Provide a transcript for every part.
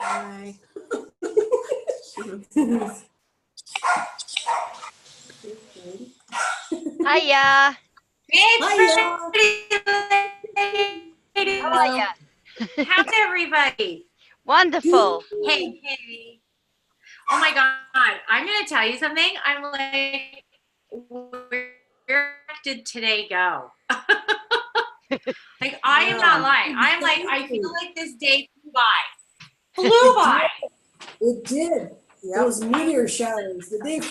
Hi. Hiya. Hiya. How are ya? How's everybody? Wonderful. Hey, Katie. Oh my God. I'm going to tell you something. I'm like, where did today go? Like, I am not lying. I'm like, I feel like this day flew by. Flew by. It did. Those meteor showers. The day.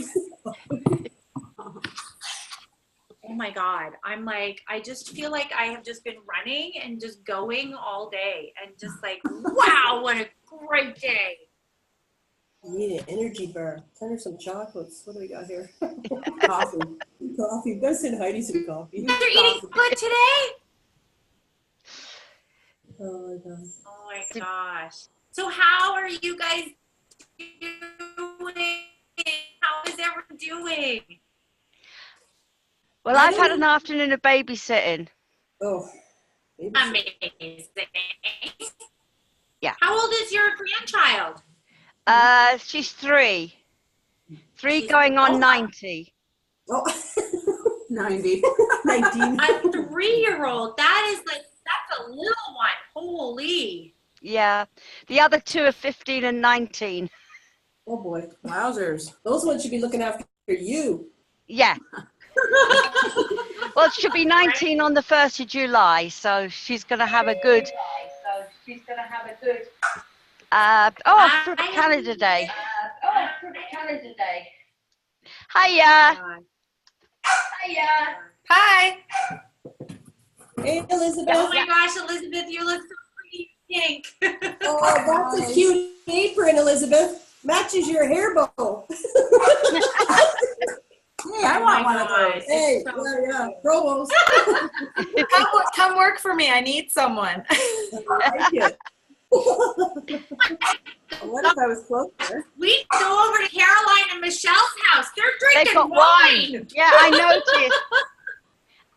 Oh my God. I'm like, I just feel like I have just been running and just going all day and just like, wow, what a great day. You need an energy bar. Send her some chocolates. What do we got here? Coffee. Coffee. Go send Heidi some coffee. You're eating good today? Oh my God. Oh my gosh. So how are you guys doing? How is everyone doing? Well, I've had an afternoon of babysitting. Oh. Amazing. Yeah. How old is your grandchild? She's 3. 3 going on 90. Oh. 90. 19. A 3-year-old. That is like, that's a little one. Holy. Yeah. The other 2 are 15 and 19. Oh boy. Wowzers. Those ones should be looking after you. Yeah. Well, she'll be 19 on the 1st of July, so she's going to have a good... Canada Day. Hiya. Hiya. Hi. Hey, Elizabeth. Oh my gosh, Elizabeth, you look so pretty pink. Oh, that's a cute apron, Elizabeth. Matches your hair bow. Hey, I want one of those. Hey, yeah. Promos. Come work for me. I need someone. I like it. What if I was closer? We go over to Caroline and Michelle's house. They're drinking They've got wine. wine. Yeah, I noticed.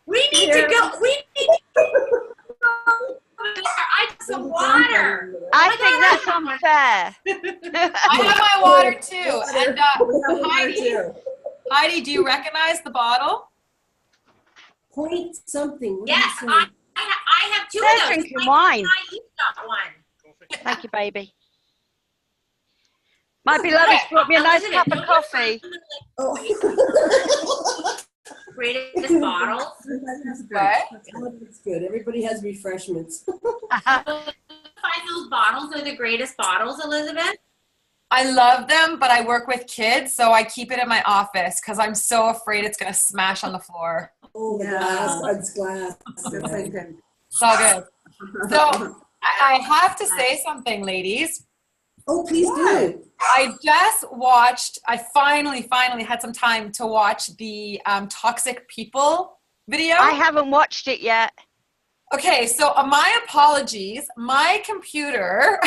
We need to go. We need to go. I need some water. I think that's unfair. I have my water too. And Heidi, do you recognize the bottle? Point something. What Yes, do you say? I have 2 They're of those. drinking wine. I each got one. Thank you, baby. My beloved's brought me a nice cup of coffee. Oh. Greatest bottles. What? That's good. Everybody has refreshments. Find those bottles are the greatest bottles, Elizabeth. I love them, but I work with kids, so I keep it in my office because I'm so afraid it's going to smash on the floor. Oh, the glass. It's glass. Good thinking. So good. So I have to say something, ladies. Oh, please do. I just watched, I finally had some time to watch the Toxic People video. I haven't watched it yet. Okay, so my apologies. My computer,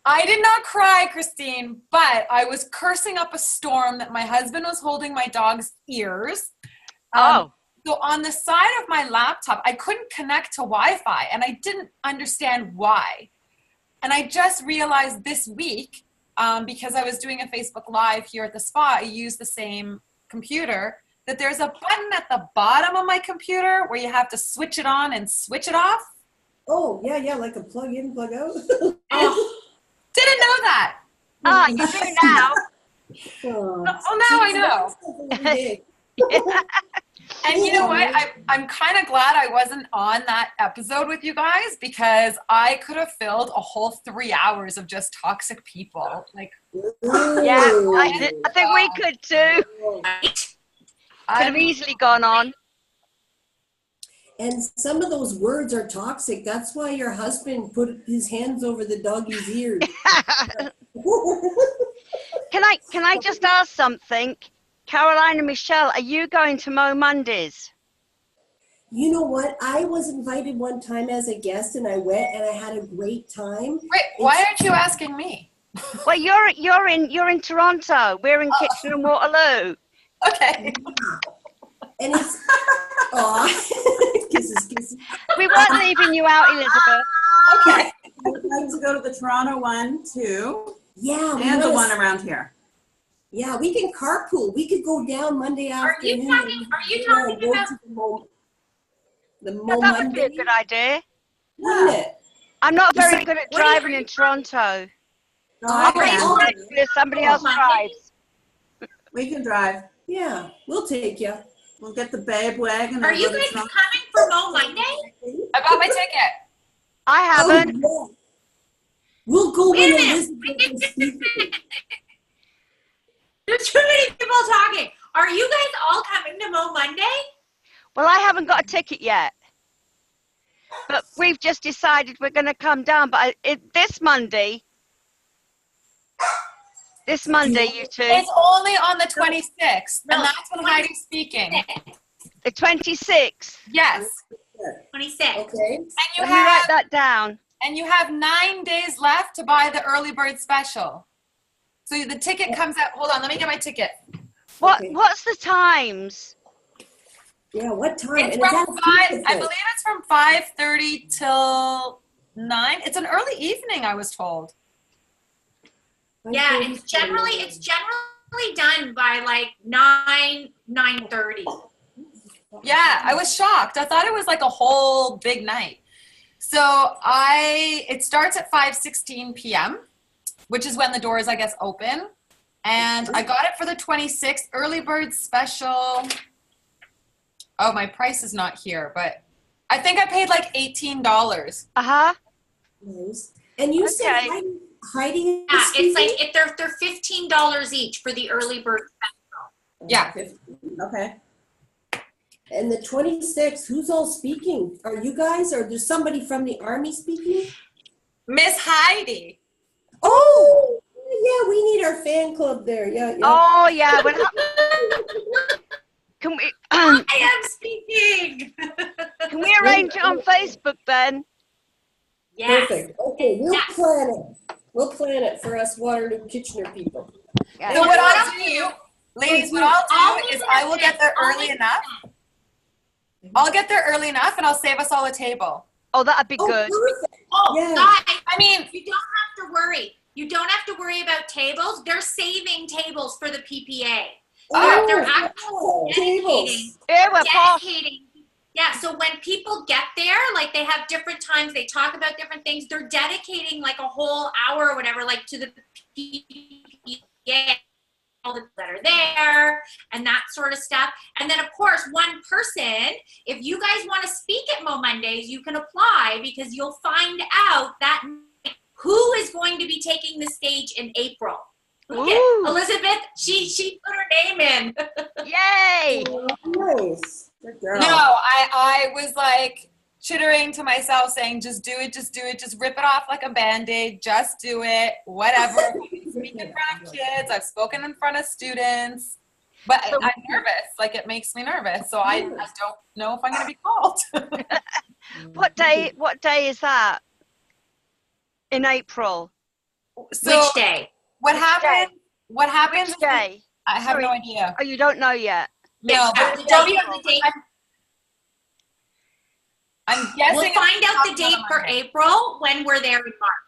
I did not cry, Christine, but I was cursing up a storm that my husband was holding my dog's ears. So on the side of my laptop, I couldn't connect to Wi-Fi, and I didn't understand why. And I just realized this week, because I was doing a Facebook Live here at the spa, I used the same computer, that there's a button at the bottom of my computer where you have to switch it on and switch it off. Oh, yeah, like a plug in, plug out. Oh, didn't know that. You do now. Oh, now I know. And you know what? I'm kind of glad I wasn't on that episode with you guys because I could have filled a whole 3 hours of just toxic people. Like, Yeah, I think we could too. Could have easily gone on. And some of those words are toxic. That's why your husband put his hands over the doggy's ears. Can I just ask something? Caroline and Michelle, are you going to Mo Mondays? You know what? I was invited one time as a guest, and I went, and I had a great time. Wait, why aren't you asking me? Well, you're in Toronto. We're in Kitchener and Waterloo. Okay. And it's kisses. We weren't leaving you out, Elizabeth. Okay. like to go to the Toronto one too, Yeah, we and the wanna- one around here. Yeah, we can carpool. We could go down Monday afternoon. Are you talking go about- to the Yeah, Mo that would be a Monday? good idea. Wouldn't it? I'm not Is very it- good at what do you driving in Toronto. No, I Oh, can. If somebody else drives. We can drive. Yeah, we'll take you. We'll get the babe wagon. Are and you go to guys Toronto. coming for Mo Monday? I bought my ticket. I haven't. Oh, yeah. We'll go Wait a when minute. Elizabeth is speaking. There's too many people talking. Are you guys all coming to Mo Monday? Well, I haven't got a ticket yet. But we've just decided we're going to come down. But this Monday, you two, It's only on the 26th, No, and that's when Heidi's speaking. the 26th. Yes. 26. Okay. And you Let me write have that down. 9 days left to buy the early bird special. So the ticket comes out. Hold on, let me get my ticket. Okay. What's the times? Yeah, what time? It's And is from that 5. I Tuesday? believe it's from 5:30 till 9. It's an early evening, I was told. Yeah, it's generally done by like 9:30. Yeah, I was shocked. I thought it was like a whole big night. So it starts at 5:16 p.m., which is when the doors, I guess, open. And I got it for the 26th early bird special. Oh, my price is not here, but I think I paid like $18. Uh-huh. Nice. And you said Okay. Heidi is Yeah, it's speaking? like they're $15 each for the early bird. Yeah. Okay. And the 26th, who's all speaking? Are you guys, or there's somebody from the Army speaking? Miss Heidi. Oh, yeah, we need our fan club there. Yeah, yeah. Oh, yeah. Can we I am speaking. can we arrange it on Facebook then? Yes. Perfect. Okay, we'll Yes. plan it. We'll plan it for us Waterloo Kitchener people. Yeah. So what what I'll I'll do, do- ladies, what I'll do is I will get there early enough. I'll get there early enough and I'll save us all a table. Oh, that'd be Oh, good. perfect. Oh, Yeah. guys, I mean, you don't have to worry. You don't have to worry about tables. They're saving tables for the PPA. They're Oh, tables. Yeah, we're posh. Dedicating. Yeah, so when people get there, like they have different times, they talk about different things. They're dedicating like a whole hour or whatever, like to the PPA, all the that are there and that sort of stuff. And then of course, one person, if you guys want to speak at Mo Mondays, you can apply because you'll find out that night who is going to be taking the stage in April. Look at Ooh. Elizabeth, she put her name in. Yay! Nice. Good girl. no, I was like chittering to myself saying, just do it, just rip it off like a Band-Aid, just do it, whatever. I can speak in front of kids, I've spoken in front of students, but So- I'm nervous, like it makes me nervous, so I don't know if I'm going to be called. What day is that? In April. So Which day? what happens? What happens? Which is that- day? I have no idea. Oh, you don't know yet. No, Yeah, but we don't have the date. I'm guessing We'll find out the it's date on for Monday. April when we're there in March.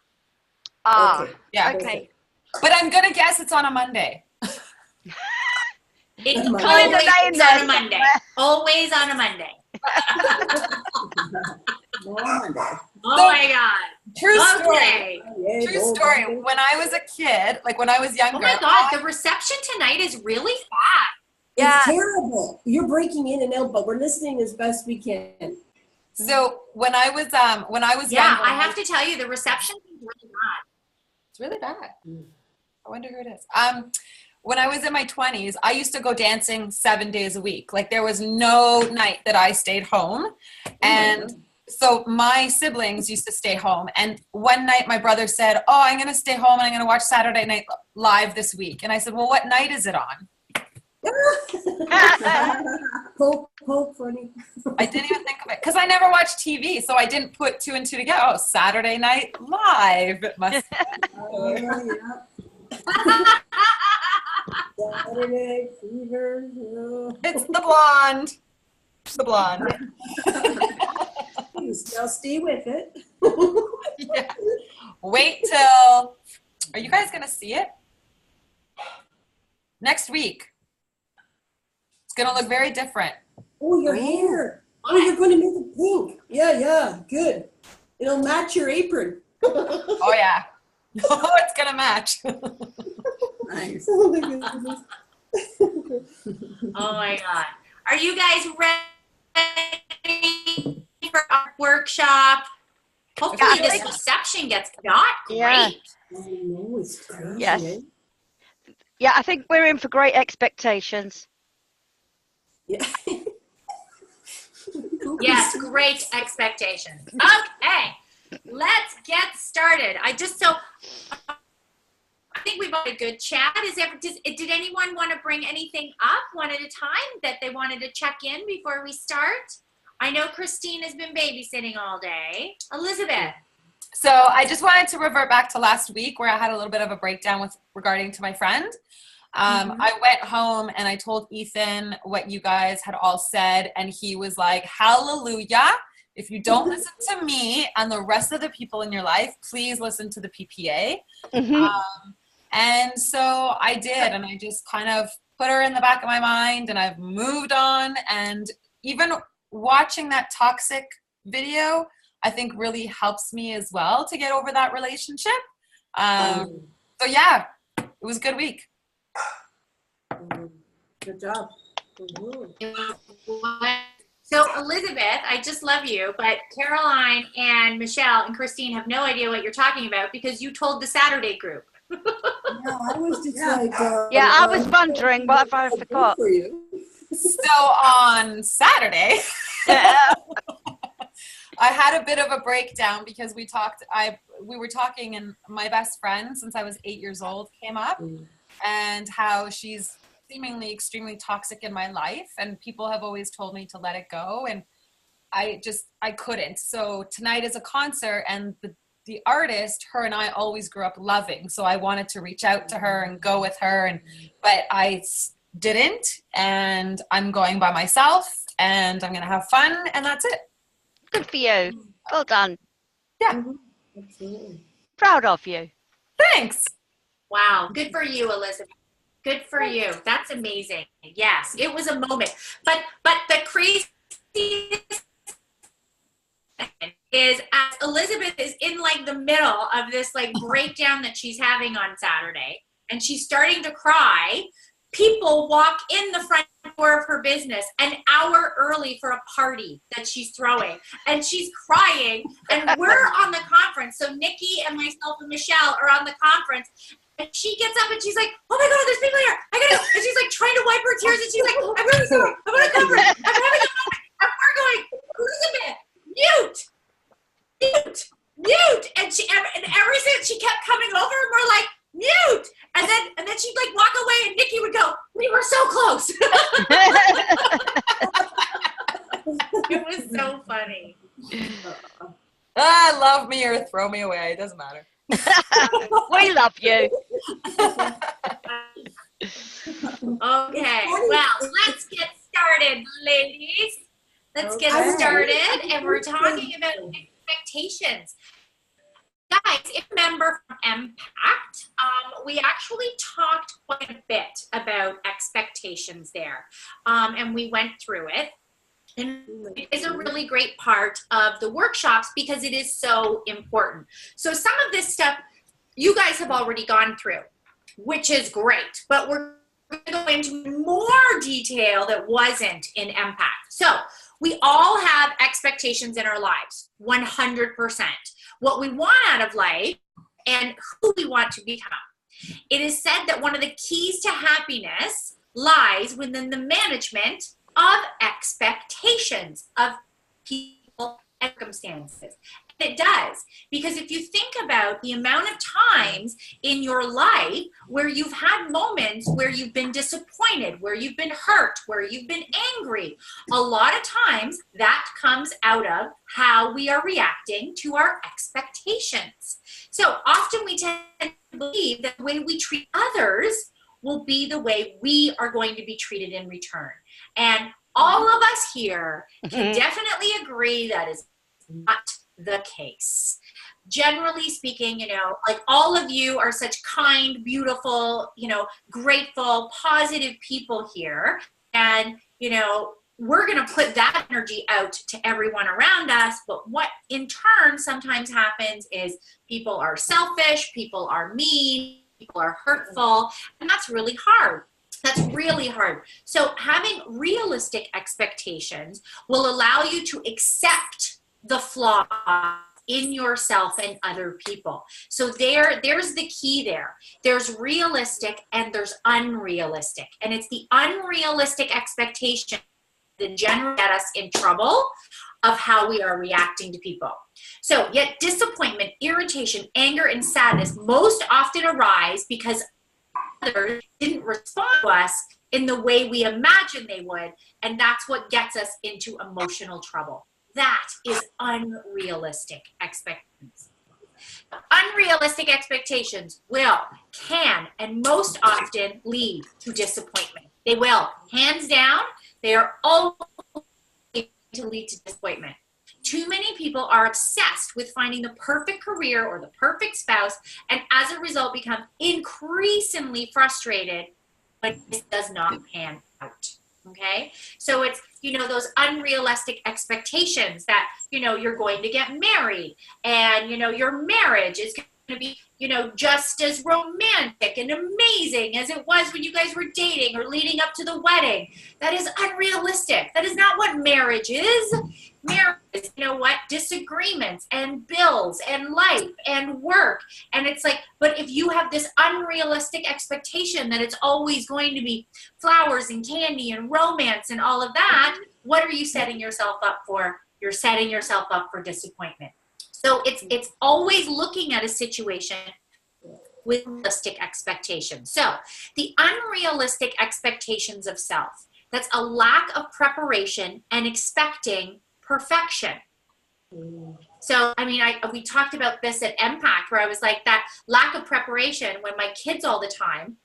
Ah, Okay. Yeah, okay. but I'm gonna guess it's on a Monday. It's Come on. Put in the always name there on a Monday. Always on a Monday. Monday. Oh So- my God. True story. Okay. Yay, True bold. story. When I was a kid, like when I was younger, Oh my God, the reception tonight is really fast. Yeah. It's terrible. You're breaking in and out, but we're listening as best we can. so when I was Yeah, younger, I have to tell you, the reception is really bad. it's really bad. I wonder who it is. When I was in my 20s, I used to go dancing 7 days a week. Like there was no night that I stayed home. And so my siblings used to stay home. And one night my brother said, "Oh, I'm going to stay home and I'm going to watch Saturday Night Live this week." And I said, "Well, what night is it on?" Poke, funny. I didn't even think of it because I never watched TV. So I didn't put two and two together. Oh, Saturday Night Live. It must Oh, yeah. Saturday fever. Oh. It's the blonde. It's the blonde. Now stay with it. Yeah. wait till, are you guys going to see it? Next week. It's going to look very different. Oh, your hair. Oh, you're going to make it pink. Yeah, good. It'll match your apron. Oh, yeah. Oh, it's going to match. Nice. Oh, my goodness. Oh my God. Are you guys ready for our workshop? Hopefully Yeah, this reception gets not great. Yeah. I know, it's crazy, Yes. eh? Yeah, I think we're in for great expectations. Yeah. Yes, great expectations. Okay, let's get started. I think we've had a good chat. Did anyone want to bring anything up one at a time that they wanted to check in before we start? I know Christine has been babysitting all day. Elizabeth. So I just wanted to revert back to last week where I had a little bit of a breakdown regarding to my friend. I went home and I told Ethan what you guys had all said, and he was like, hallelujah. If you don't listen to me and the rest of the people in your life, please listen to the PPA. And so I did, and I just kind of put her in the back of my mind, and I've moved on. And even watching that toxic video, I think really helps me as well to get over that relationship. So yeah, it was a good week. Good job. So Elizabeth, I just love you, but Caroline and Michelle and Christine have no idea what you're talking about because you told the Saturday group. Yeah, I was just like, Yeah, I was wondering what have I good forgot. for you. So on Saturday, Yeah. I had a bit of a breakdown because we were talking, and my best friend since I was 8 years old came up, and how she's seemingly extremely toxic in my life, and people have always told me to let it go, and I couldn't. So tonight is a concert, and the artist, her and I always grew up loving, so I wanted to reach out to her and go with her, but I didn't, and I'm going by myself, and I'm gonna have fun, and that's it. Good for you. Well done. Yeah. Absolutely. Proud of you. Thanks. Wow, good for you, Elizabeth. Good for you. That's amazing. Yes, it was a moment. But the craziest is as Elizabeth is in like the middle of this like breakdown that she's having on Saturday, and she's starting to cry. People walk in the front door of her business an hour early for a party that she's throwing, and she's crying, and we're on the conference. So Nikki and myself and Michelle are on the conference, and she gets up and she's like, oh my God, there's people here. And she's like trying to wipe her tears, and she's like, I'm really sorry. I'm on a conference. I'm having a moment. And we're going, Elizabeth, mute. And ever since she kept coming over, and we're like, mute. And then she'd like walk away, and Nikki would go, we were so close. It was so funny. Love me or throw me away. It doesn't matter. We love you. Okay, well, let's get started, ladies. Let's get started, and we're talking about expectations. Guys, if you remember from Impact, we actually talked quite a bit about expectations there, and we went through it. And it is a really great part of the workshops because it is so important. So some of this stuff you guys have already gone through, which is great, but we're going to go into more detail that wasn't in Impact. So we all have expectations in our lives, 100%. What we want out of life and who we want to become. It is said that one of the keys to happiness lies within the management of expectations of people and circumstances. And it does, because if you think about the amount of times in your life where you've had moments where you've been disappointed, where you've been hurt, where you've been angry, a lot of times that comes out of how we are reacting to our expectations. So often we tend to believe that the way we treat others will be the way we are going to be treated in return. And all of us here can definitely agree that is not the case. Generally speaking, you know, like all of you are such kind, beautiful, you know, grateful, positive people here. And, you know, we're going to put that energy out to everyone around us. But what in turn sometimes happens is people are selfish, people are mean, people are hurtful, and that's really hard. That's really hard. So having realistic expectations will allow you to accept the flaws in yourself and other people. So there's the key there. There's realistic and there's unrealistic. And it's the unrealistic expectation that generally get us in trouble of how we are reacting to people. So yet disappointment, irritation, anger, and sadness most often arise because others didn't respond to us in the way we imagined they would. And that's what gets us into emotional trouble. That is unrealistic expectations. Unrealistic expectations can, and most often lead to disappointment. They will, hands down, they are always to lead to disappointment. Too many people are obsessed with finding the perfect career or the perfect spouse, and as a result become increasingly frustrated when this does not pan out. Okay, so it's, you know, those unrealistic expectations that, you know, you're going to get married and, you know, your marriage is going to be, you know, just as romantic and amazing as it was when you guys were dating or leading up to the wedding. That is unrealistic. That is not what marriage is. Marriage is, you know what, disagreements and bills and life and work. And it's like, but if you have this unrealistic expectation that it's always going to be flowers and candy and romance and all of that, what are you setting yourself up for? You're setting yourself up for disappointment. So it's always looking at a situation with realistic expectations. So the unrealistic expectations of self, that's a lack of preparation and expecting perfection. So, I mean, we talked about this at Impact, where I was like, that lack of preparation when my kids all the time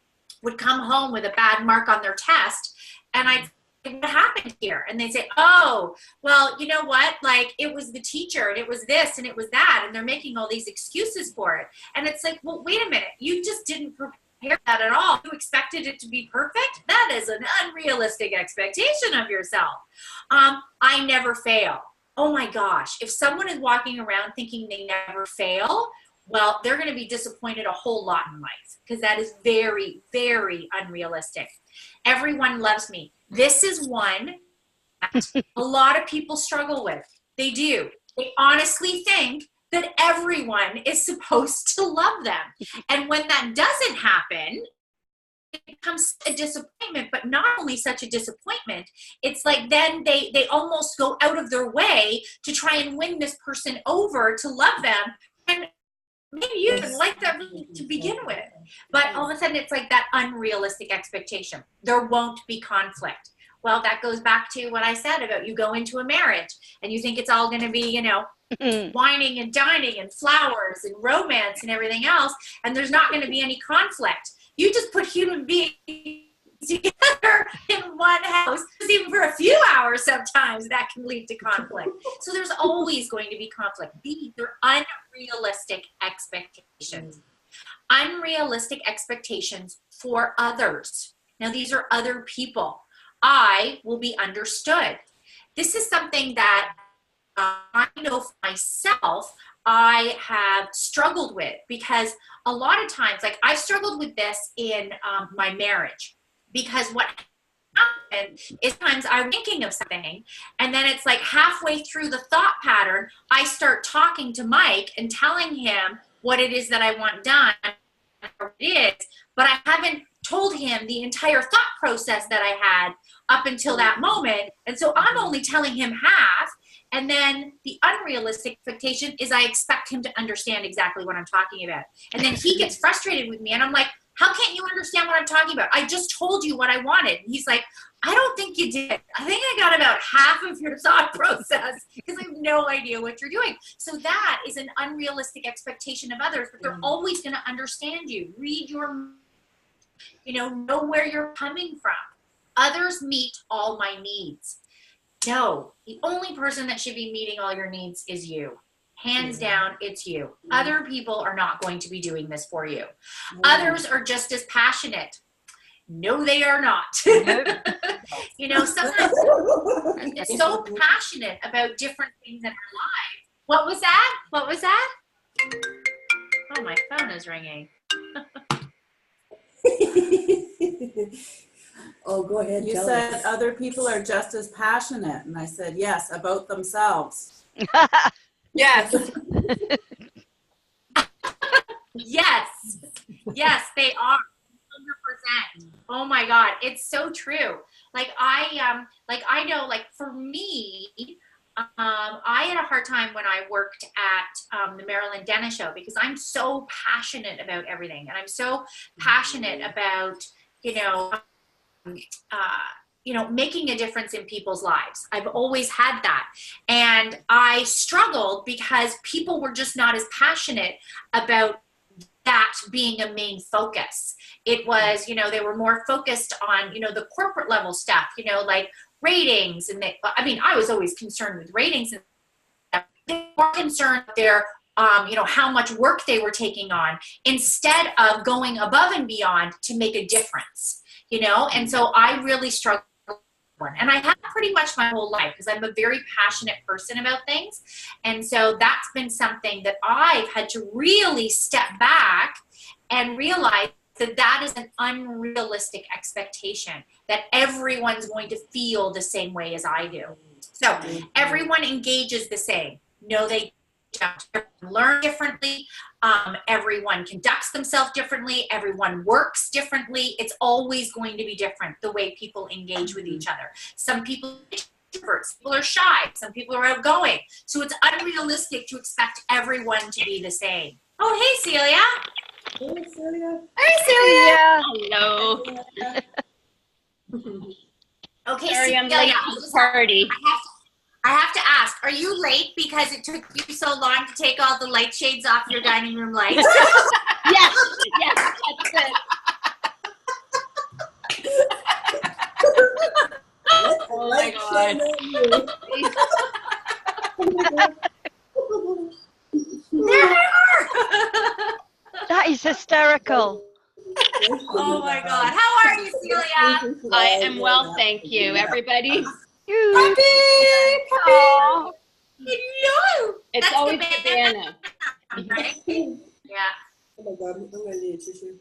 would come home with a bad mark on their test, and I'd say, what happened here? And they'd say, oh, well, you know what? Like, it was the teacher, and it was this, and it was that, and they're making all these excuses for it. And it's like, well, wait a minute. You just didn't prepare that at all. You expected it to be perfect? That is an unrealistic expectation of yourself. I never fail. Oh my gosh, if someone is walking around thinking they never fail, well, they're going to be disappointed a whole lot in life, because that is very, very unrealistic. Everyone loves me. This is one that a lot of people struggle with. They do. They honestly think that everyone is supposed to love them. And when that doesn't happen, it becomes a disappointment. But not only such a disappointment, it's like then they almost go out of their way to try and win this person over to love them, and maybe you didn't like that to begin with, but all of a sudden it's like that unrealistic expectation. There won't be conflict. Well, that goes back to what I said about you go into a marriage and you think it's all going to be, you know, whining and dining and flowers and romance and everything else, and there's not going to be any conflict. You just put human beings together in one house, even for a few hours sometimes that can lead to conflict. So there's always going to be conflict. These are unrealistic expectations. Unrealistic expectations for others. Now these are other people. I will be understood. This is something that I know for myself I have struggled with, because a lot of times, like I struggled with this in my marriage, because what happened is sometimes I'm thinking of something and then it's like halfway through the thought pattern, I start talking to Mike and telling him what it is that I want done, or it is, but I haven't told him the entire thought process that I had up until that moment. And so I'm only telling him half. And then the unrealistic expectation is I expect him to understand exactly what I'm talking about. And then he gets frustrated with me and I'm like, how can't you understand what I'm talking about? I just told you what I wanted. And he's like, I don't think you did. I think I got about half of your thought process because I have no idea what you're doing. So that is an unrealistic expectation of others, but they're always going to understand you. Read your, know where you're coming from. Others meet all my needs. No, the only person that should be meeting all your needs is you. Hands down, it's you. Other people are not going to be doing this for you. Others are just as passionate. No, they are not. You know, sometimes it's so passionate about different things in our lives. What was that? What was that? Oh, my phone is ringing. Oh, go ahead. You tell said us. other people are just as passionate, and I said yes, about themselves. Yes. Yes. Yes, they are. 100%. Oh my God. It's so true. Like I know, like for me, I had a hard time when I worked at the Maryland Dentist Show because I'm so passionate about everything. And I'm so passionate about, making a difference in people's lives. I've always had that. And I struggled because people were just not as passionate about that being a main focus. It was, they were more focused on, the corporate level stuff, like ratings. And I was always concerned with ratings, and they were concerned with their, how much work they were taking on instead of going above and beyond to make a difference, and so I really struggled. And I have pretty much my whole life because I'm a very passionate person about things. And so that's been something that I've had to really step back and realize that that is an unrealistic expectation, that everyone's going to feel the same way as I do. So everyone engages the same. No, they don't. Learn differently. Everyone conducts themselves differently. Everyone works differently. It's always going to be different, the way people engage with each other. Some people are introverts, people are shy, some people are outgoing. So it's unrealistic to expect everyone to be the same. Oh, hey, Celia. Hey, Celia. Hey, Celia. Hello. Okay, Sorry, I'm Celia. late to the party. I have to ask, are you late because it took you so long to take all the light shades off your dining room lights? Yes, that's it. Oh my God. That is hysterical. Oh my God. How are you, Celia? I am well, thank you. Everybody, Huge. Aw. Hello. it's That's always the Savannah. right? Yeah. Oh my God, I'm gonna need a tissue.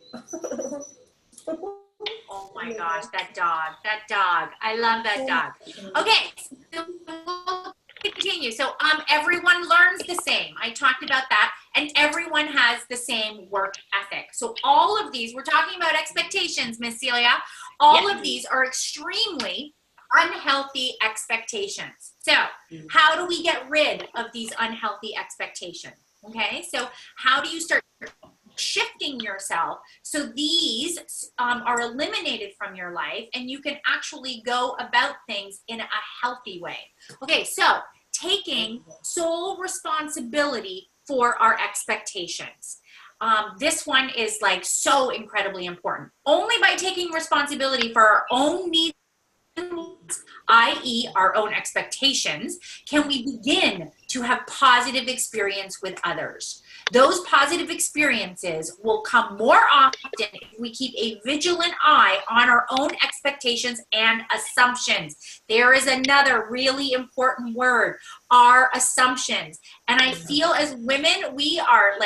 Oh my gosh, that dog. I love that dog. Okay, so we'll continue. So everyone learns the same. I talked about that, and everyone has the same work ethic. So all of these, we're talking about expectations, Miss Celia. All of these are extremely unhealthy expectations. So how do we get rid of these unhealthy expectations? Okay, so how do you start shifting yourself so these are eliminated from your life and you can actually go about things in a healthy way? Okay, so taking sole responsibility for our expectations. This one is like so incredibly important. Only by taking responsibility for our own needs, i.e. our own expectations, can we begin to have positive experience with others. Those positive experiences will come more often if we keep a vigilant eye on our own expectations and assumptions. There is another really important word, our assumptions. And I feel as women, we are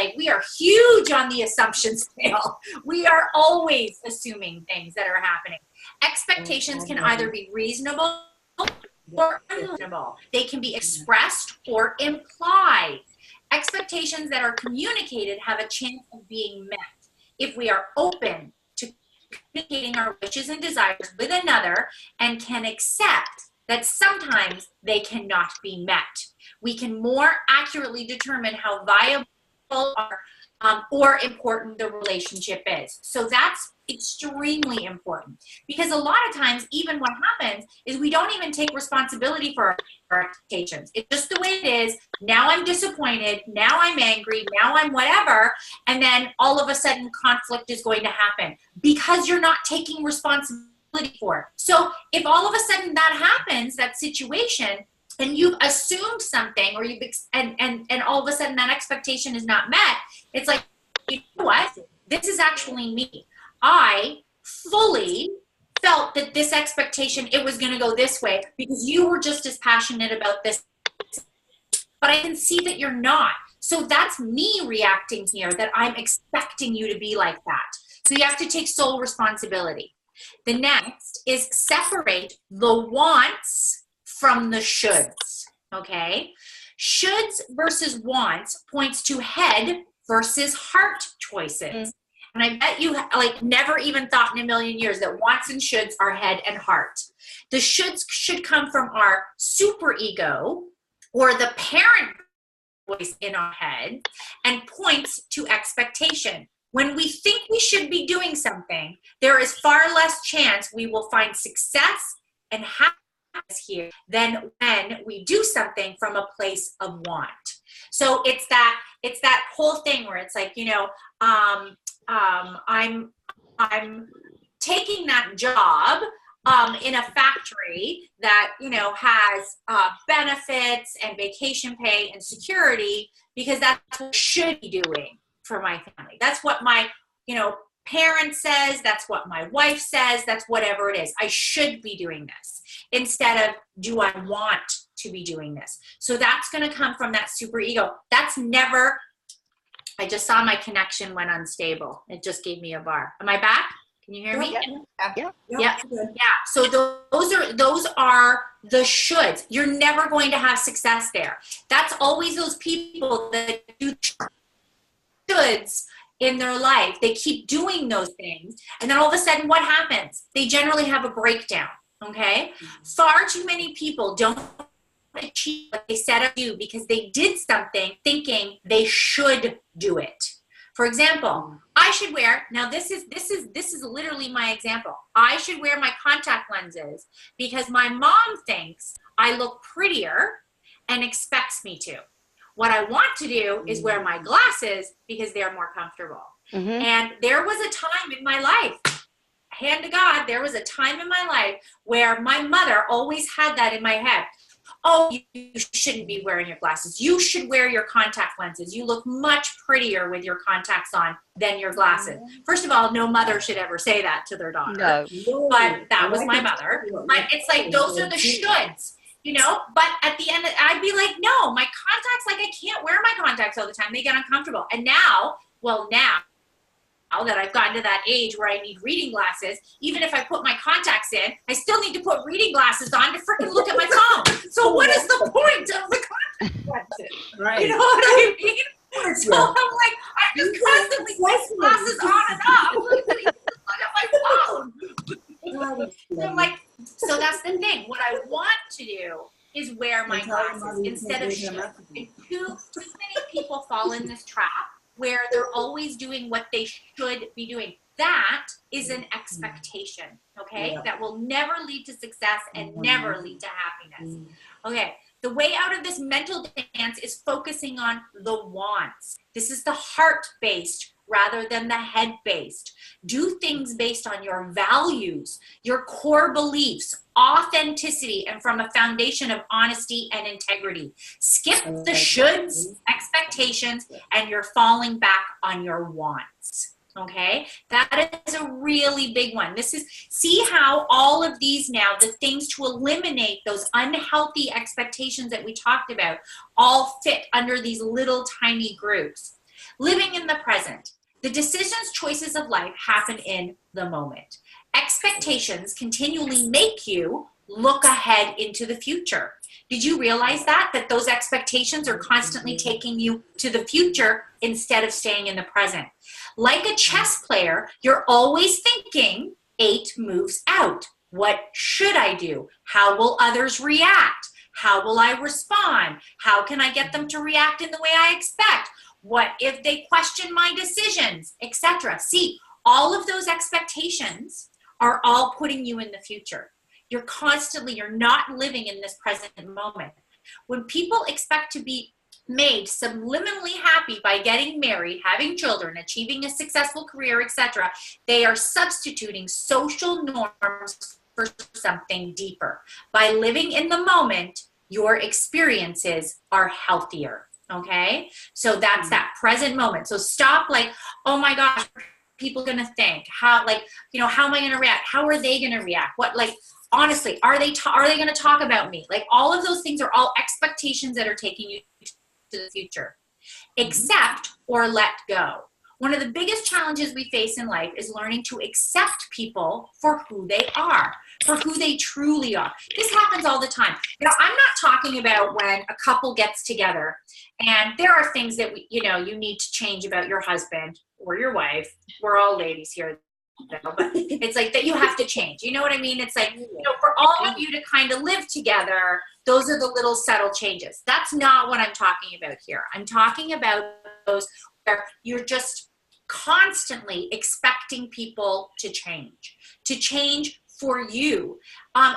huge on the assumption scale. We are always assuming things that are happening. Expectations can either be reasonable or unreasonable. They can be expressed or implied. Expectations that are communicated have a chance of being met if we are open to communicating our wishes and desires with another and can accept that sometimes they cannot be met. We can more accurately determine how viable or important the relationship is. So that's extremely important, because a lot of times even what happens is we don't even take responsibility for our expectations. It's just the way it is. Now I'm disappointed. Now I'm angry. Now I'm whatever. And then all of a sudden conflict is going to happen because you're not taking responsibility for it. So if all of a sudden that happens, that situation, and you've assumed something, or and all of a sudden that expectation is not met, it's like, you know what? This is actually me. I fully felt that this expectation, it was going to go this way because you were just as passionate about this, but I can see that you're not. So that's me reacting here, that I'm expecting you to be like that. So you have to take sole responsibility. The next is separate the wants from the shoulds, okay? Shoulds versus wants points to head versus heart choices. And I bet you like never even thought in a million years that wants and shoulds are head and heart. The shoulds should come from our super ego or the parent voice in our head and points to expectation. When we think we should be doing something, there is far less chance we will find success and happiness here than when we do something from a place of want. So it's that whole thing where it's like, you know, I'm taking that job in a factory that, you know, has benefits and vacation pay and security because that's what I should be doing for my family. That's what my, you know, parent says. That's what my wife says. That's whatever it is. I should be doing this instead of do I want to be doing this. So that's going to come from that super ego. That's never, I just saw my connection went unstable. It just gave me a bar. Am I back? Can you hear me? Yeah. So those are the shoulds. You're never going to have success there. That's always those people that do shoulds in their life. They keep doing those things. And then all of a sudden, what happens? They generally have a breakdown. Okay. Far too many people don't achieve what they set out to do because they did something thinking they should do it. For example, I should wear, now this is literally my example. I should wear my contact lenses because my mom thinks I look prettier and expects me to. What I want to do is wear my glasses because they're more comfortable. And there was a time in my life, hand to God, there was a time in my life where my mother always had that in my head. Oh, you shouldn't be wearing your glasses. You should wear your contact lenses. You look much prettier with your contacts on than your glasses. First of all, no mother should ever say that to their daughter. No. But that was my mother. But it's like, those are the shoulds, you know? But at the end, I'd be like, no, my contacts, like I can't wear my contacts all the time. They get uncomfortable. And now that I've gotten to that age where I need reading glasses, even if I put my contacts in, I still need to put reading glasses on to freaking look at my phone. So what is the point of the contact lenses? Right. You know what I mean? So I'm like, I'm just constantly putting glasses on and off. Look at my phone. So I'm like, so that's the thing. What I want to do is wear my glasses instead of shoes. And too many people fall in this trap where they're always doing what they should be doing. That is an expectation, okay? Yeah. That will never lead to success and never lead to happiness. Okay, the way out of this mental dance is focusing on the wants. This is the heart-based rather than the head-based. Do things based on your values, your core beliefs, authenticity, and from a foundation of honesty and integrity. Skip the shoulds, expectations, and you're falling back on your wants. Okay, that is a really big one. See how all of these now, the things to eliminate those unhealthy expectations that we talked about, all fit under these little tiny groups. Living in the present. The decisions, choices of life happen in the moment. Expectations continually make you look ahead into the future. Did you realize that those expectations are constantly taking you to the future instead of staying in the present? Like a chess player, you're always thinking 8 moves out. What should I do? How will others react? How will I respond? How can I get them to react in the way I expect? What if they question my decisions, etc.? See, all of those expectations are all putting you in the future. You're not living in this present moment. When people expect to be made subliminally happy by getting married, having children, achieving a successful career, etc., they are substituting social norms for something deeper. By living in the moment, your experiences are healthier. Okay. So that's that present moment. So stop like, oh my gosh, people going to think how, like, you know, how am I going to react? How are they going to react? What, like, honestly, are they going to talk about me? Like all of those things are all expectations that are taking you to the future. Accept or let go. One of the biggest challenges we face in life is learning to accept people for who they are, for who they truly are. This happens all the time. You know, I'm not talking about when a couple gets together and there are things that you need to change about your husband or your wife. We're all ladies here, but it's like that you have to change. You know what I mean? It's like, for all of you to kind of live together, those are the little subtle changes. That's not what I'm talking about here. I'm talking about those where you're just constantly expecting people to change for you.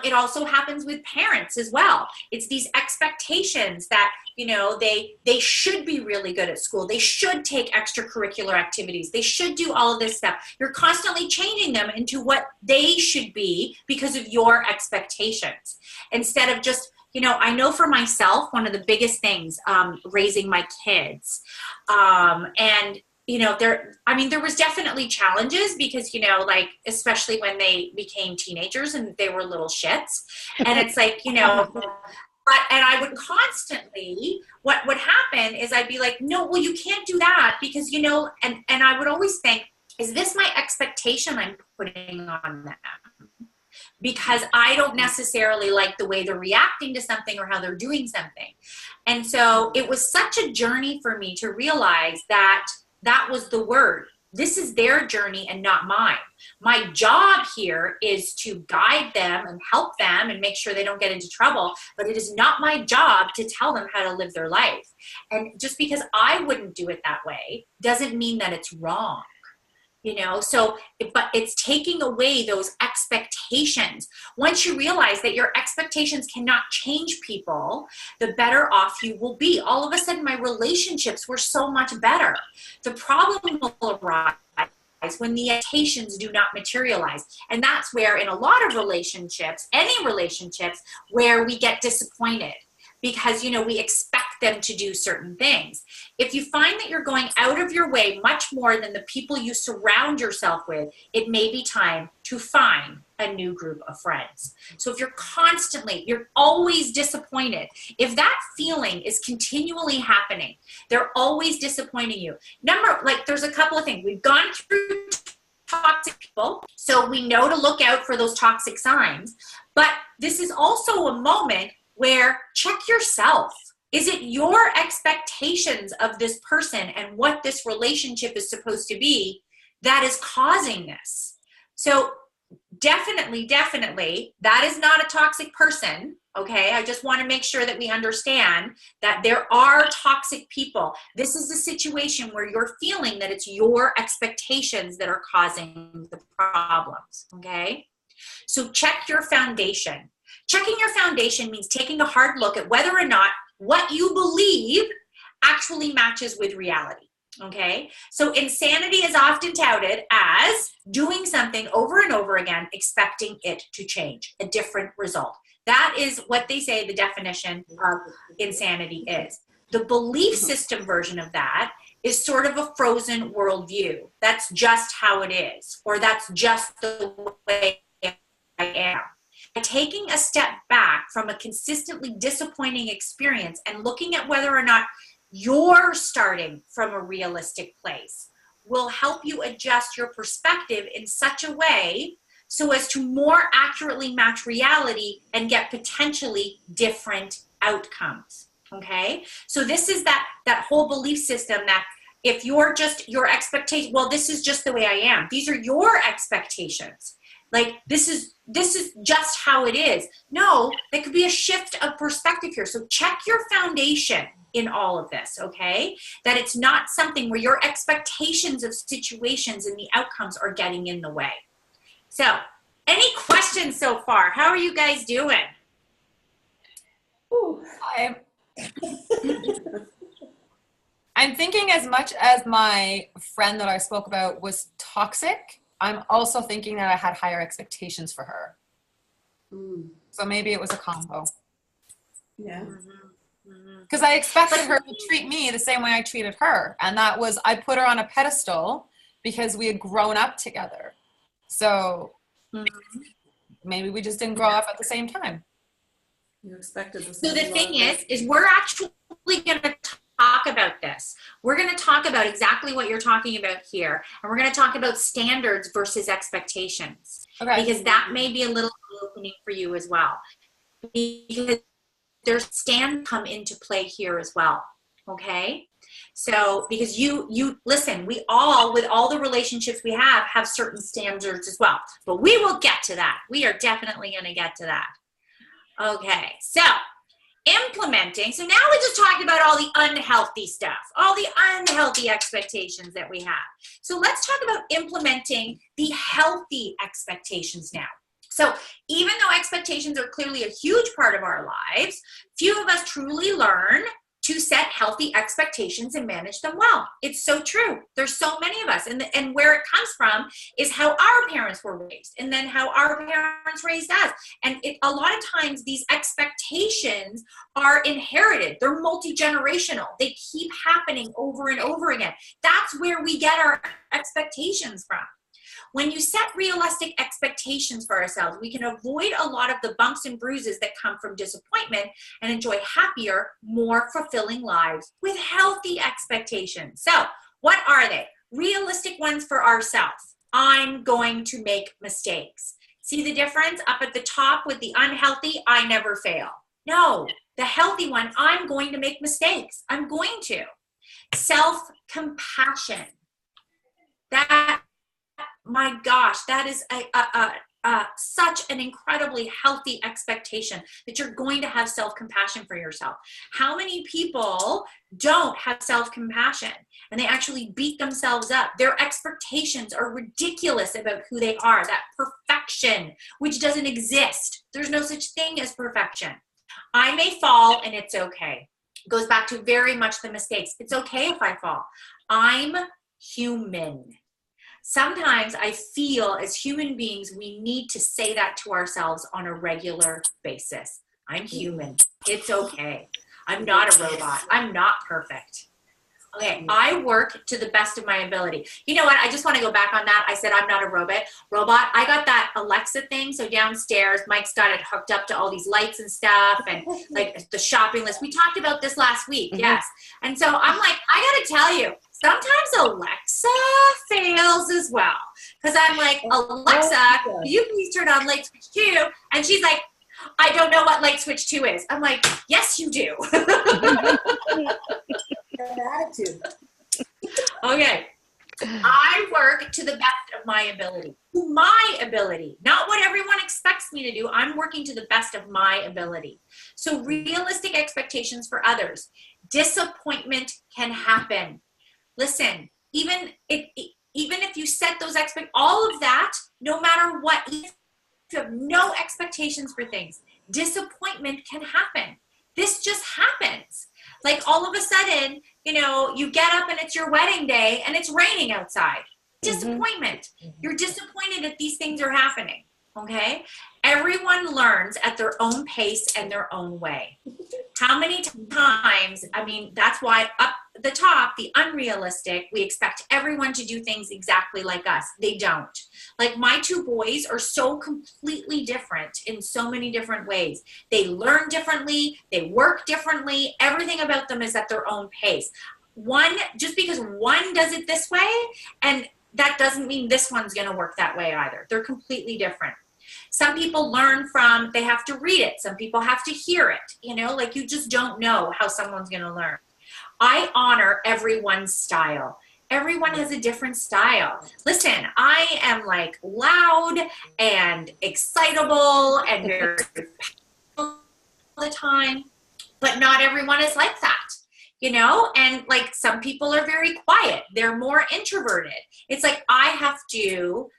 It also happens with parents as well. It's these expectations that, they should be really good at school. They should take extracurricular activities. They should do all of this stuff. You're constantly changing them into what they should be because of your expectations. Instead of just, I know for myself, one of the biggest things, raising my kids, and there was definitely challenges because, like, especially when they became teenagers and they were little shits. And it's like, and I would constantly, what would happen is I'd be like, no, well, you can't do that because, and I would always think, is this my expectation I'm putting on them? Because I don't necessarily like the way they're reacting to something or how they're doing something. And so it was such a journey for me to realize that was the word. This is their journey and not mine. My job here is to guide them and help them and make sure they don't get into trouble, but it is not my job to tell them how to live their life. And just because I wouldn't do it that way doesn't mean that it's wrong. But it's taking away those expectations. Once you realize that your expectations cannot change people, the better off you will be. All of a sudden, my relationships were so much better. The problem will arise when the expectations do not materialize. And that's where in a lot of relationships, any relationships, where we get disappointed. Because, we expect them to do certain things. If you find that you're going out of your way much more than the people you surround yourself with, it may be time to find a new group of friends. So if you're always disappointed, if that feeling is continually happening, they're always disappointing you. There's a couple of things. We've gone through toxic people, so we know to look out for those toxic signs. But this is also a moment where check yourself. Is it your expectations of this person and what this relationship is supposed to be that is causing this? So definitely, that is not a toxic person. Okay. I just want to make sure that we understand that there are toxic people. This is a situation where you're feeling that it's your expectations that are causing the problems. Okay. So check your foundation. Checking your foundation means taking a hard look at whether or not what you believe actually matches with reality, okay? So insanity is often touted as doing something over and over again, expecting it to change, a different result. That is what they say the definition of insanity is. The belief system version of that is sort of a frozen worldview. That's just how it is, or that's just the way I am. Taking a step back from a consistently disappointing experience and looking at whether or not you're starting from a realistic place will help you adjust your perspective in such a way so as to more accurately match reality and get potentially different outcomes. Okay? So this is that whole belief system that if you're just your expectation, well, this is just the way I am. These are your expectations. Like, this is just how it is. No, there could be a shift of perspective here. So check your foundation in all of this, okay? That it's not something where your expectations of situations and the outcomes are getting in the way. So, any questions so far? How are you guys doing? I'm thinking as much as my friend that I spoke about was toxic, I'm also thinking that I had higher expectations for her. So maybe it was a combo. Yeah. Because I expected her to treat me the same way I treated her. And that was, I put her on a pedestal because we had grown up together. So maybe we just didn't grow up at the same time. You expected the So same. the thing is we're actually going to talk about this. We're going to talk about exactly what you're talking about here. And we're going to talk about standards versus expectations. Okay. Because that may be a little opening for you as well. Because there's standards come into play here as well. Okay? So, because you listen, we all, with all the relationships we have certain standards as well. But we will get to that. We are definitely going to get to that. Okay, so implementing. So now we just talked about all the unhealthy stuff, all the unhealthy expectations that we have. So let's talk about implementing the healthy expectations now. So even though expectations are clearly a huge part of our lives, few of us truly learn to set healthy expectations and manage them well. It's so true. There's so many of us. And where it comes from is how our parents were raised, and then how our parents raised us. And a lot of times these expectations are inherited. They're multi-generational. They keep happening over and over again. That's where we get our expectations from. When you set realistic expectations for ourselves, we can avoid a lot of the bumps and bruises that come from disappointment and enjoy happier, more fulfilling lives with healthy expectations. So, what are they? Realistic ones for ourselves. I'm going to make mistakes. See the difference? Up at the top with the unhealthy, I never fail. No, the healthy one, I'm going to make mistakes. I'm going to. Self-compassion. That, my gosh, that is such an incredibly healthy expectation, that you're going to have self-compassion for yourself. How many people don't have self-compassion and they actually beat themselves up? Their expectations are ridiculous about who they are, that perfection, which doesn't exist. There's no such thing as perfection. I may fall and it's okay. It goes back to very much the mistakes. It's okay if I fall. I'm human. Sometimes I feel as human beings, we need to say that to ourselves on a regular basis. I'm human. It's okay. I'm not a robot. I'm not perfect. Okay, I work to the best of my ability. You know what? I just want to go back on that. I said I'm not a robot. I got that Alexa thing. So downstairs, Mike's got it hooked up to all these lights and stuff, and like the shopping list. We talked about this last week. Yes. And so I'm like, I got to tell you, sometimes Alexa fails as well. Because I'm like, Alexa, can you please turn on light switch 2? And she's like, I don't know what light switch 2 is. I'm like, yes, you do. Attitude. Okay. I work to the best of my ability. My ability, not what everyone expects me to do. I'm working to the best of my ability. So realistic expectations for others. Disappointment can happen. Listen, even if you set those all of that, no matter what, if you have no expectations for things, disappointment can happen. This just happens. Like all of a sudden, you know, you get up and it's your wedding day and it's raining outside. Disappointment. You're disappointed that these things are happening. Okay? Everyone learns at their own pace and their own way. How many times, I mean, that's why up the top, the unrealistic, we expect everyone to do things exactly like us. They don't. Like my 2 boys are so completely different in so many different ways. They learn differently. They work differently. Everything about them is at their own pace. Just because one does it this way, and that doesn't mean this one's going to work that way either. They're completely different. Some people learn from, they have to read it. Some people have to hear it. You know, like you just don't know how someone's going to learn. I honor everyone's style. Everyone has a different style. Listen, I am like loud and excitable and very all the time, but not everyone is like that. You know, and like some people are very quiet. They're more introverted. It's like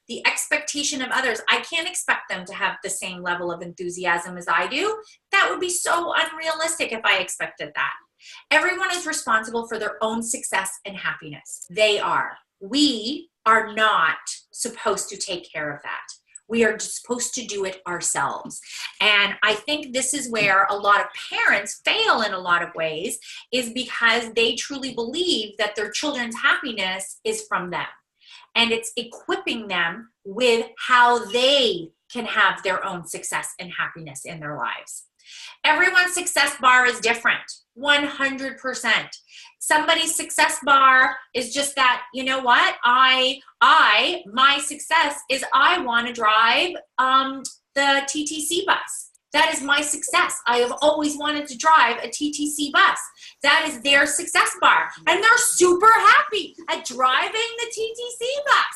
the expectation of others, I can't expect them to have the same level of enthusiasm as I do. That would be so unrealistic if I expected that. Everyone is responsible for their own success and happiness. They are. We are not supposed to take care of that. We are supposed to do it ourselves. And I think this is where a lot of parents fail in a lot of ways, is because they truly believe that their children's happiness is from them. And it's equipping them with how they can have their own success and happiness in their lives. Everyone's success bar is different, 100%. Somebody's success bar is just that, you know what, my success is I want to drive the TTC bus. That is my success. I have always wanted to drive a TTC bus. That is their success bar. And they're super happy at driving the TTC bus.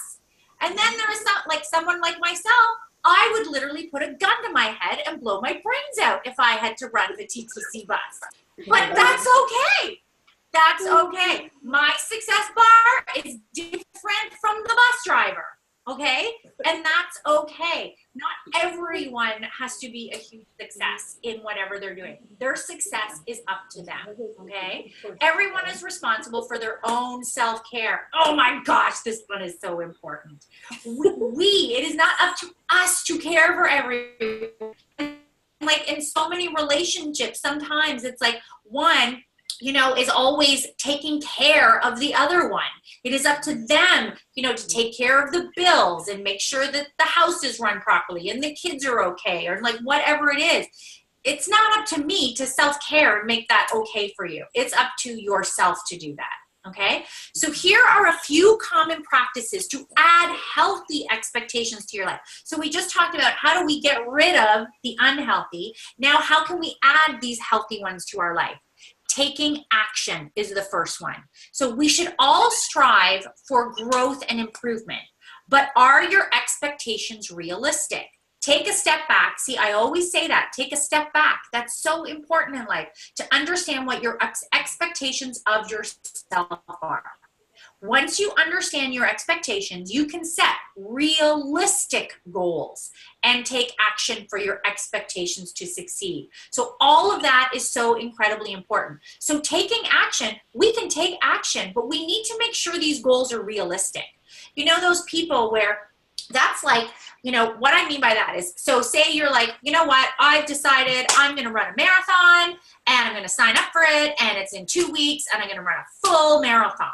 And then there's someone like myself, I would literally put a gun to my head and blow my brains out if I had to run the TTC bus. But that's okay. That's okay. My success bar is different from the bus driver. Okay? And that's okay. Not everyone has to be a huge success in whatever they're doing. Their success is up to them. Okay? Everyone is responsible for their own self-care. Oh my gosh, this one is so important. It is not up to us to care for everyone. Like in so many relationships, sometimes it's like one, is always taking care of the other one. It is up to them, to take care of the bills and make sure that the house is run properly and the kids are okay, or like whatever it is. It's not up to me to self-care and make that okay for you. It's up to yourself to do that. Okay? So here are a few common practices to add healthy expectations to your life. So we just talked about how do we get rid of the unhealthy. Now, how can we add these healthy ones to our life? Taking action is the first one. So we should all strive for growth and improvement, but are your expectations realistic? Take a step back. See, I always say that. Take a step back. That's so important in life, to understand what your expectations of yourself are. Once you understand your expectations, you can set realistic goals and take action for your expectations to succeed. So all of that is so incredibly important. So taking action, we can take action, but we need to make sure these goals are realistic. Those people where that's like, what I mean by that is, so say you're like, you know what, I've decided I'm going to run a marathon and I'm going to sign up for it and it's in 2 weeks and I'm going to run a full marathon.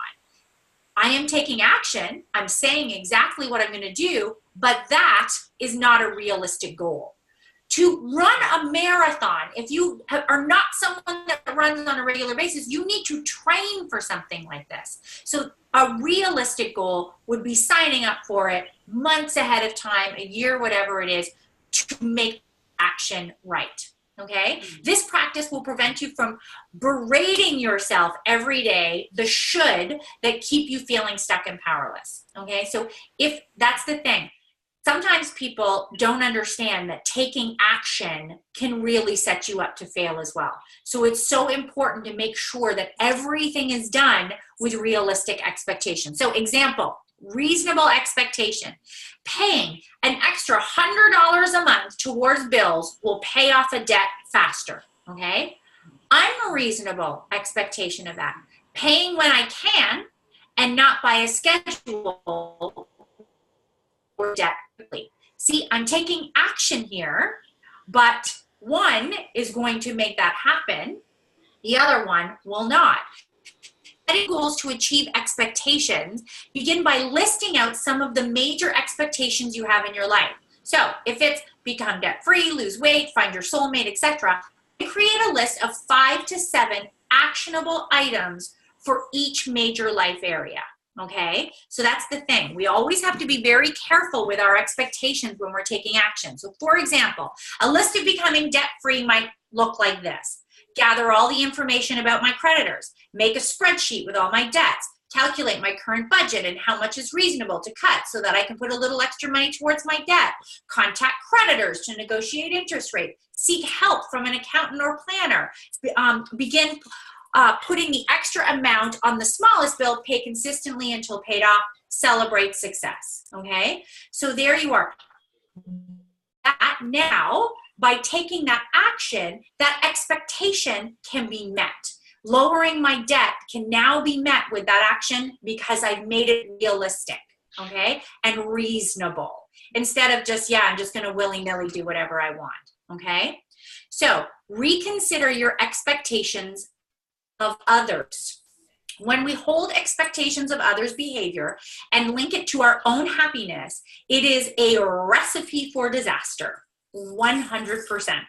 I am taking action. I'm saying exactly what I'm going to do, but that is not a realistic goal. To run a marathon, if you are not someone that runs on a regular basis, you need to train for something like this. So a realistic goal would be signing up for it months ahead of time, a year, whatever it is, to make action right. Okay? This practice will prevent you from berating yourself every day, the should that keep you feeling stuck and powerless. Okay? So if that's the thing, sometimes people don't understand that taking action can really set you up to fail as well. So it's so important to make sure that everything is done with realistic expectations. So example, reasonable expectation. Paying an extra $100 a month towards bills will pay off a debt faster, okay? Unreasonable expectation of that. Paying when I can and not by a schedule or debt quickly. See, I'm taking action here, but one is going to make that happen. The other one will not. Setting goals to achieve expectations, begin by listing out some of the major expectations you have in your life. So if it's become debt-free, lose weight, find your soulmate, etc., create a list of 5 to 7 actionable items for each major life area. Okay, so that's the thing. We always have to be very careful with our expectations when we're taking action. So for example, a list of becoming debt-free might look like this. Gather all the information about my creditors, make a spreadsheet with all my debts, calculate my current budget and how much is reasonable to cut so that I can put a little extra money towards my debt, contact creditors to negotiate interest rate, seek help from an accountant or planner, begin putting the extra amount on the smallest bill, pay consistently until paid off, celebrate success, okay? So there you are. That now, by taking that action, that expectation can be met. Lowering my debt can now be met with that action because I've made it realistic, okay, and reasonable. instead of just, yeah, I'm just going to willy-nilly do whatever I want. Okay? So reconsider your expectations of others. When we hold expectations of others' behavior and link it to our own happiness, it is a recipe for disaster, 100%.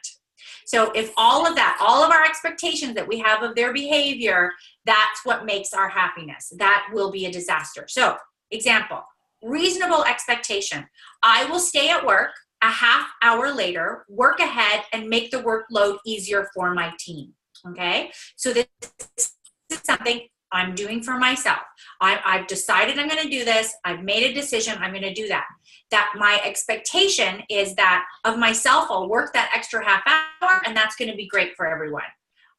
So if all of that, all of our expectations that we have of their behavior, that's what makes our happiness, that will be a disaster. So, example, reasonable expectation. I will stay at work a half hour later, work ahead, and make the workload easier for my team. Okay? So this is something I'm doing for myself. I've decided I'm going to do this. I've made a decision. I'm going to do that. That my expectation is that of myself, I'll work that extra half hour, and that's going to be great for everyone.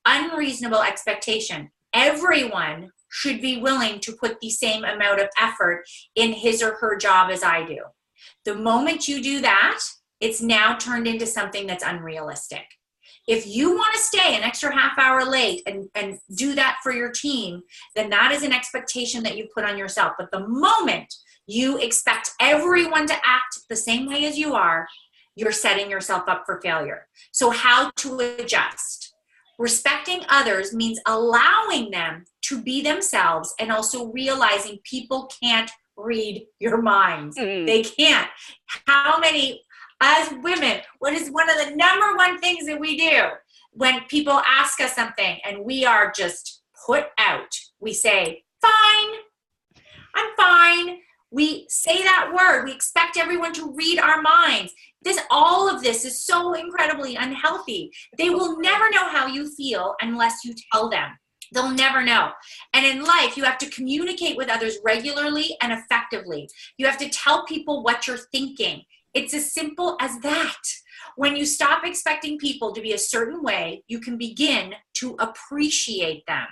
Unreasonable expectation. Everyone should be willing to put the same amount of effort in his or her job as I do. The moment you do that, it's now turned into something that's unrealistic. If you want to stay an extra half hour late and do that for your team, then that is an expectation that you put on yourself. But the moment you expect everyone to act the same way as you are, you're setting yourself up for failure. So how to adjust? Respecting others means allowing them to be themselves and also realizing people can't read your minds. They can't. How many, as women, what is one of the number one things that we do when people ask us something and we are just put out? We say, fine, I'm fine. We say that word. We expect everyone to read our minds. All of this is so incredibly unhealthy. They will never know how you feel unless you tell them. They'll never know. And in life, you have to communicate with others regularly and effectively. You have to tell people what you're thinking. It's as simple as that. When you stop expecting people to be a certain way, you can begin to appreciate them.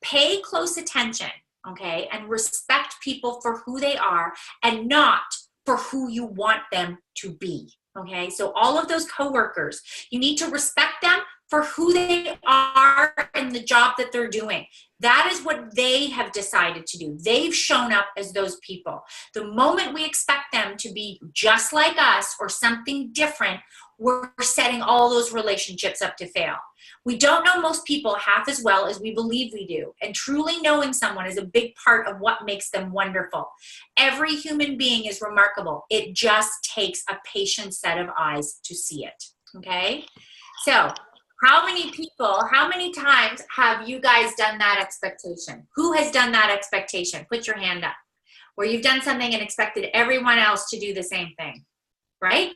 Pay close attention, okay, and respect people for who they are and not for who you want them to be, okay? So all of those coworkers, you need to respect them for who they are and the job that they're doing. That is what they have decided to do. They've shown up as those people. The moment we expect them to be just like us or something different, we're setting all those relationships up to fail. We don't know most people half as well as we believe we do. And truly knowing someone is a big part of what makes them wonderful. Every human being is remarkable. It just takes a patient set of eyes to see it. Okay? So, how many times have you guys done that expectation? Who has done that expectation? Put your hand up. Where you've done something and expected everyone else to do the same thing, right?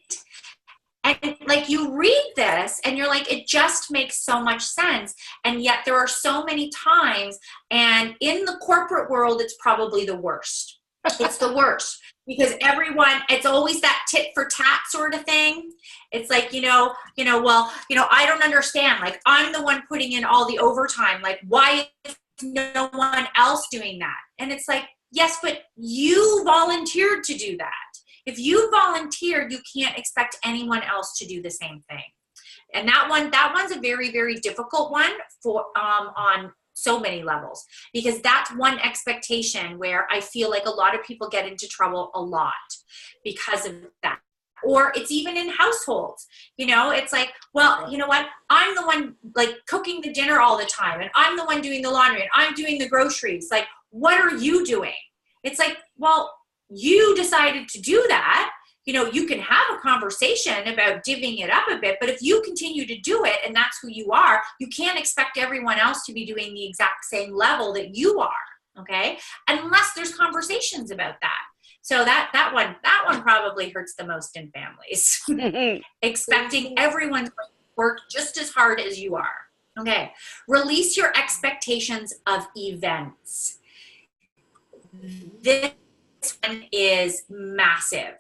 And like you read this and you're like, it just makes so much sense. And yet there are so many times, and in the corporate world, it's probably the worst. It's the worst. Because everyone, it's always that tit for tat sort of thing. It's like, well, I don't understand. Like, I'm the one putting in all the overtime. Like, why is no one else doing that? And it's like, yes, but you volunteered to do that. If you volunteered, you can't expect anyone else to do the same thing. And that one's a very, very difficult one for on so many levels, because that's one expectation where I feel like a lot of people get into trouble a lot because of that. Or it's even in households, it's like, well, you know what? I'm the one like cooking the dinner all the time, and I'm the one doing the laundry, and I'm doing the groceries. Like, what are you doing? It's like, well, you decided to do that. You can have a conversation about divvying it up a bit, but if you continue to do it and that's who you are, you can't expect everyone else to be doing the exact same level that you are, okay? Unless there's conversations about that. So that one probably hurts the most in families. Expecting everyone to work just as hard as you are. Okay. Release your expectations of events. This one is massive.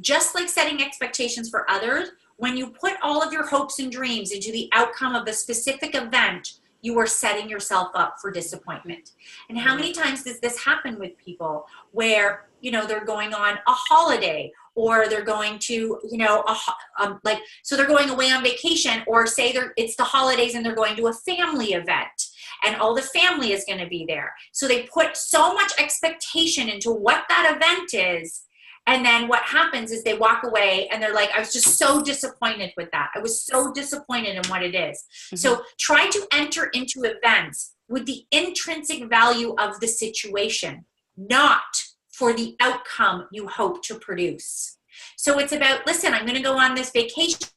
Just like setting expectations for others, when you put all of your hopes and dreams into the outcome of a specific event, you are setting yourself up for disappointment. And how many times does this happen with people where, they're going on a holiday, or they're going to, so they're going away on vacation, or say it's the holidays and they're going to a family event and all the family is going to be there. So they put so much expectation into what that event is, And then what happens is they walk away and they're like, I was just so disappointed with that. I was so disappointed in what it is. So try to enter into events with the intrinsic value of the situation, not for the outcome you hope to produce. So it's about, listen, I'm going to go on this vacation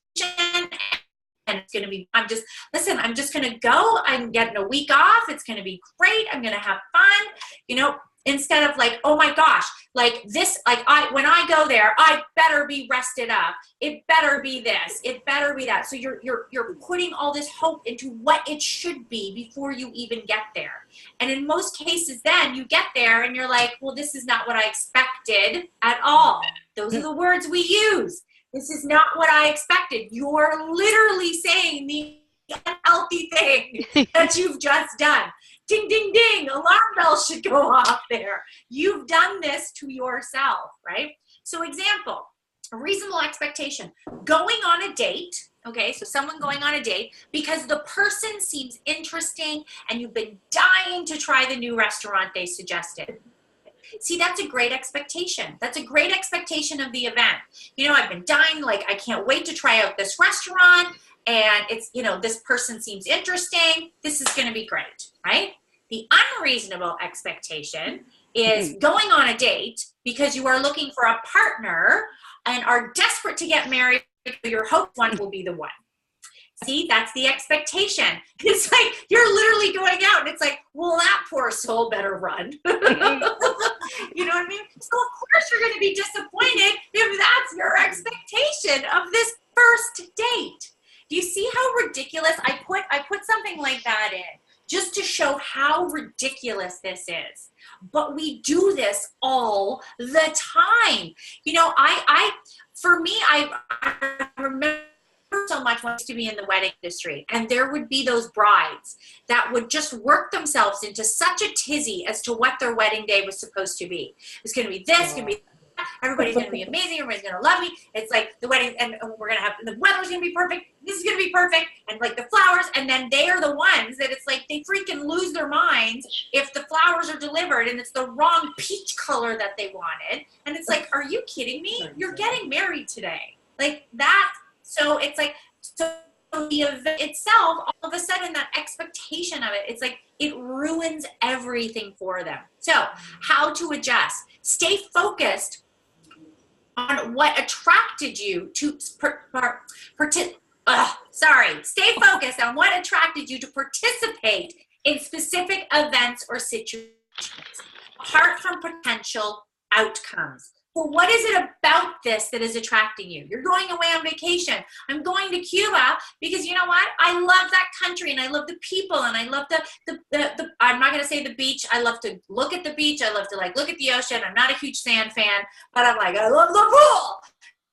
and it's going to be, I'm just going to go. I'm getting a week off. It's going to be great. I'm going to have fun, you know, instead of like, oh my gosh, like this, like when I go there, I better be rested up. It better be this, it better be that. So you're putting all this hope into what it should be before you even get there. And in most cases, then you get there and you're like, well, this is not what I expected at all. Those are the words we use. This is not what I expected. You're literally saying the unhealthy thing that you've just done. Ding, ding, ding, alarm bells should go off there. You've done this to yourself, right? So example, a reasonable expectation, going on a date, okay, so someone going on a date because the person seems interesting and you've been dying to try the new restaurant they suggested. See, that's a great expectation. That's a great expectation of the event. You know, I've been dying, like, I can't wait to try out this restaurant. And it's, you know, this person seems interesting. This is going to be great, right? The unreasonable expectation is going on a date because you are looking for a partner and are desperate to get married. Your hope one will be the one. See, that's the expectation. It's like you're literally going out and it's like, well, that poor soul better run. You know what I mean? So of course you're going to be disappointed if that's your expectation of this first date. Do you see how ridiculous? I put something like that in just to show how ridiculous this is. But we do this all the time. You know, I remember so much when I used to be in the wedding industry, and there would be those brides that would just work themselves into such a tizzy as to what their wedding day was supposed to be. It's going to be this, it's going to be that. Everybody's going to be amazing. Everybody's going to love me. It's like the wedding, and we're going to have, the weather's going to be perfect. This is going to be perfect. And like the flowers, and then they are the ones that it's like they freaking lose their minds if the flowers are delivered and it's the wrong peach color that they wanted. And it's like, are you kidding me? You're getting married today. Like that. So it's like, so the event itself, all of a sudden that expectation of it, it's like it ruins everything for them. So how to adjust? Stay focused on what attracted you to stay focused on what attracted you to participate in specific events or situations, apart from potential outcomes. Well, what is it about this that is attracting you? You're going away on vacation. I'm going to Cuba because you know what? I love that country and I love the people and I love the I'm not going to say the beach. I love to look at the beach. I love to like look at the ocean. I'm not a huge sand fan, but I'm like, I love the pool.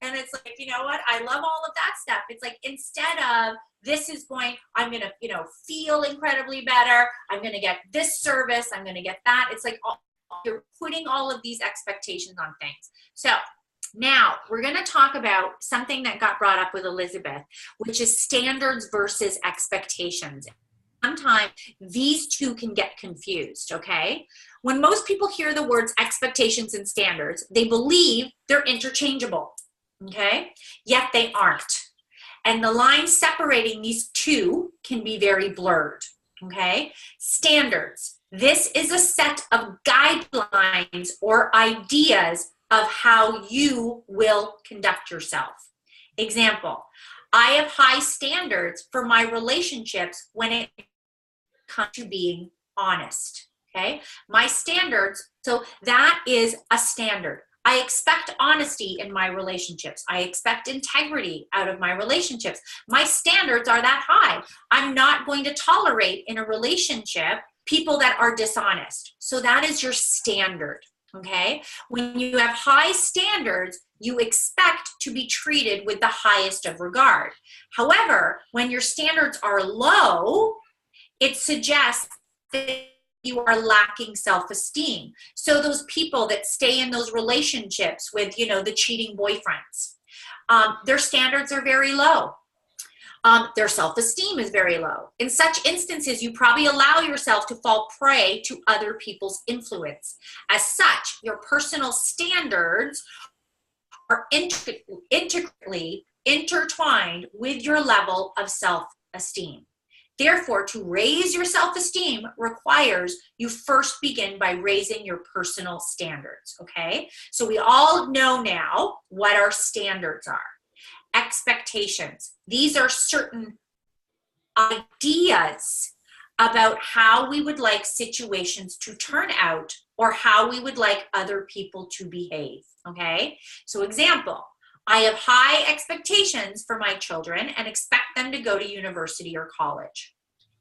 And it's like, you know what? I love all of that stuff. It's like, instead of this is going, I'm going to, you know, feel incredibly better. I'm going to get this service. I'm going to get that. It's like, you're putting all of these expectations on things. So now we're going to talk about something that got brought up with Elizabeth, which is standards versus expectations. Sometimes these two can get confused, okay? When most people hear the words expectations and standards, they believe they're interchangeable, okay? Yet they aren't. And the line separating these two can be very blurred, okay? Standards. This is a set of guidelines or ideas of how you will conduct yourself. Example, I have high standards for my relationships when it comes to being honest, okay? My standards, so that is a standard. I expect honesty in my relationships. I expect integrity out of my relationships. My standards are that high. I'm not going to tolerate in a relationship people that are dishonest. So that is your standard, okay? When you have high standards, you expect to be treated with the highest of regard. However, when your standards are low, it suggests that you are lacking self-esteem. So those people that stay in those relationships with, you know, the cheating boyfriends, their standards are very low. Their self-esteem is very low. In such instances, you probably allow yourself to fall prey to other people's influence. As such, your personal standards intricately intertwined with your level of self-esteem. Therefore, to raise your self-esteem requires you first begin by raising your personal standards, okay? So we all know now what our standards are. Expectations. These are certain ideas about how we would like situations to turn out or how we would like other people to behave, okay? So example, I have high expectations for my children and expect them to go to university or college.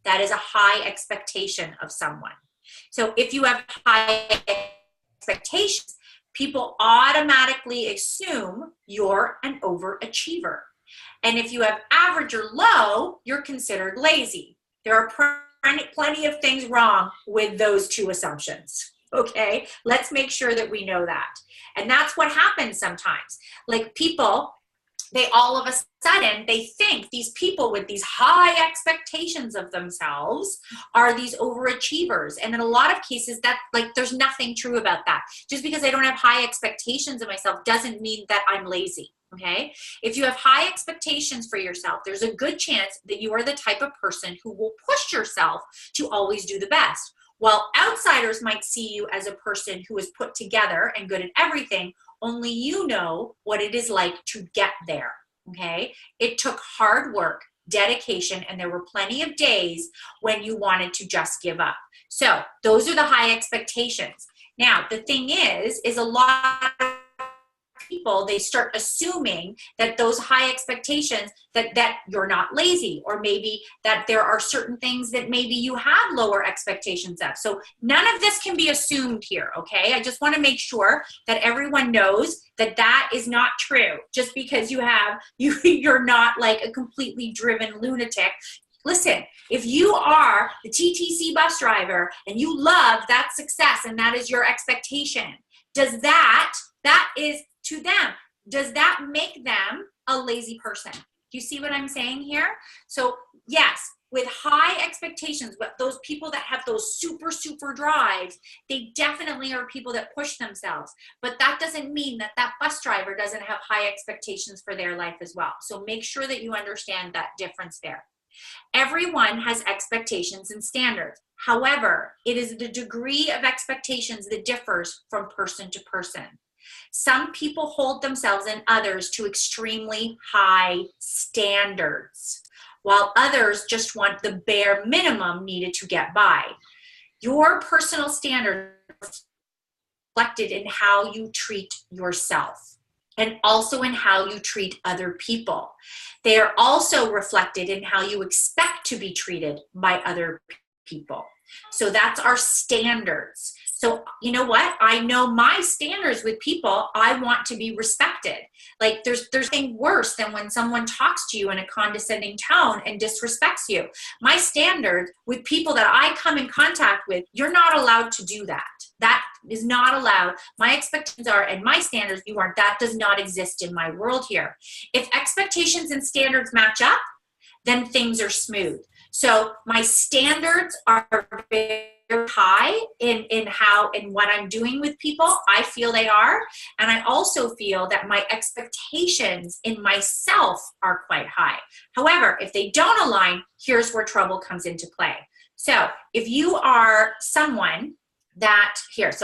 That is a high expectation of someone. So if you have high expectations, people automatically assume you're an overachiever. And if you have average or low, you're considered lazy. There are plenty of things wrong with those two assumptions. Okay, let's make sure that we know that. And that's what happens sometimes. Like people, they all of a sudden, they think these people with these high expectations of themselves are these overachievers. And in a lot of cases, that like there's nothing true about that. Just because I don't have high expectations of myself doesn't mean that I'm lazy. Okay, if you have high expectations for yourself, there's a good chance that you are the type of person who will push yourself to always do the best. While outsiders might see you as a person who is put together and good at everything, only you know what it is like to get there, okay? It took hard work, dedication, and there were plenty of days when you wanted to just give up. So those are the high expectations. Now, the thing is a lot of people, they start assuming that those high expectations, that you're not lazy, or maybe that there are certain things that maybe you have lower expectations of. So none of this can be assumed here, okay? I just want to make sure that everyone knows that that is not true. Just because you're not like a completely driven lunatic. Listen, if you are the TTC bus driver and you love that success and that is your expectation, that is to them, does that make them a lazy person? Do you see what I'm saying here? So yes, with high expectations, but those people that have those super drives, they definitely are people that push themselves. But that doesn't mean that that bus driver doesn't have high expectations for their life as well. So make sure that you understand that difference there. Everyone has expectations and standards. However, it is the degree of expectations that differs from person to person. Some people hold themselves and others to extremely high standards, while others just want the bare minimum needed to get by. Your personal standards are reflected in how you treat yourself and also in how you treat other people. They are also reflected in how you expect to be treated by other people. So that's our standards. So you know what? I know my standards with people. I want to be respected. Like there's nothing worse than when someone talks to you in a condescending tone and disrespects you. My standard with people that I come in contact with, you're not allowed to do that. That is not allowed. My expectations are, and my standards, that does not exist in my world here. If expectations and standards match up, then things are smooth. So my standards are very high in what I'm doing with people. I feel they are. And I also feel that my expectations in myself are quite high. However, if they don't align, here's where trouble comes into play. So if you are someone that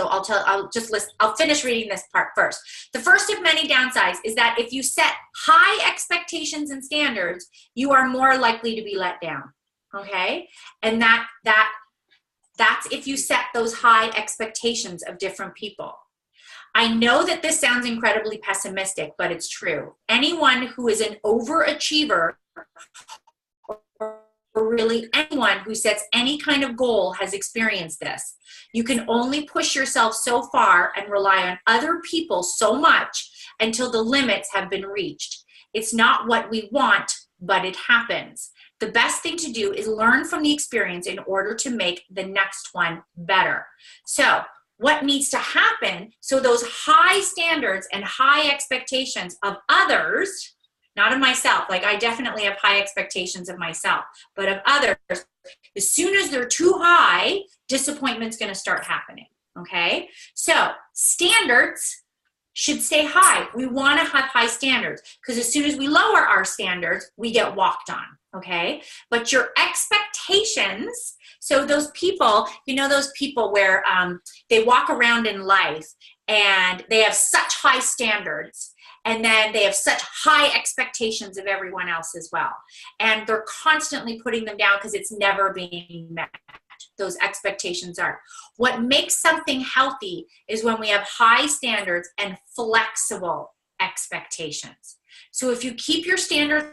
I'll finish reading this part first. The first of many downsides is that if you set high expectations and standards, you are more likely to be let down. Okay? And that's if you set those high expectations of different people. I know that this sounds incredibly pessimistic, but it's true. Anyone who is an overachiever, or really anyone who sets any kind of goal, has experienced this. You can only push yourself so far and rely on other people so much until the limits have been reached. It's not what we want, but it happens. The best thing to do is learn from the experience in order to make the next one better. So what needs to happen, so those high standards and high expectations of others, not of myself, like I definitely have high expectations of myself, but of others, as soon as they're too high, disappointment's going to start happening, okay? So standards should stay high. We want to have high standards because as soon as we lower our standards, we get walked on, okay? But your expectations, so those people, you know, those people where they walk around in life and they have such high standards, and then they have such high expectations of everyone else as well. And they're constantly putting them down because it's never being met. Those expectations are. What makes something healthy is when we have high standards and flexible expectations. So if you keep your standards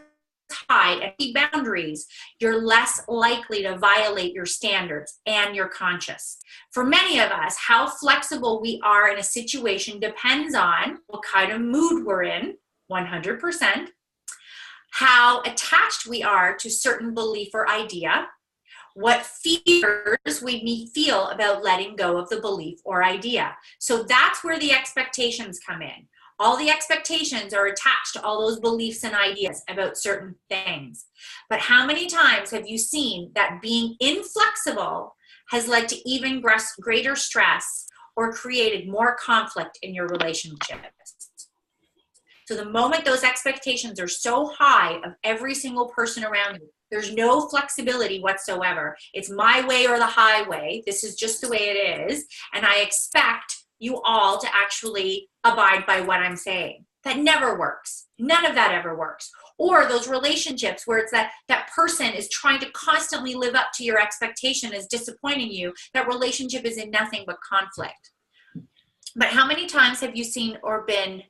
high and keep boundaries, you're less likely to violate your standards and you're conscious. For many of us, how flexible we are in a situation depends on what kind of mood we're in, 100%, how attached we are to certain belief or idea, what fears we may feel about letting go of the belief or idea. So that's where the expectations come in. All the expectations are attached to all those beliefs and ideas about certain things. But how many times have you seen that being inflexible has led to even greater stress or created more conflict in your relationships? So the moment those expectations are so high of every single person around you, there's no flexibility whatsoever. It's my way or the highway. This is just the way it is. And I expect you all to actually abide by what I'm saying. That never works. None of that ever works. Or those relationships where it's that person is trying to constantly live up to your expectation, is disappointing you. That relationship is in nothing but conflict. But how many times have you seen or been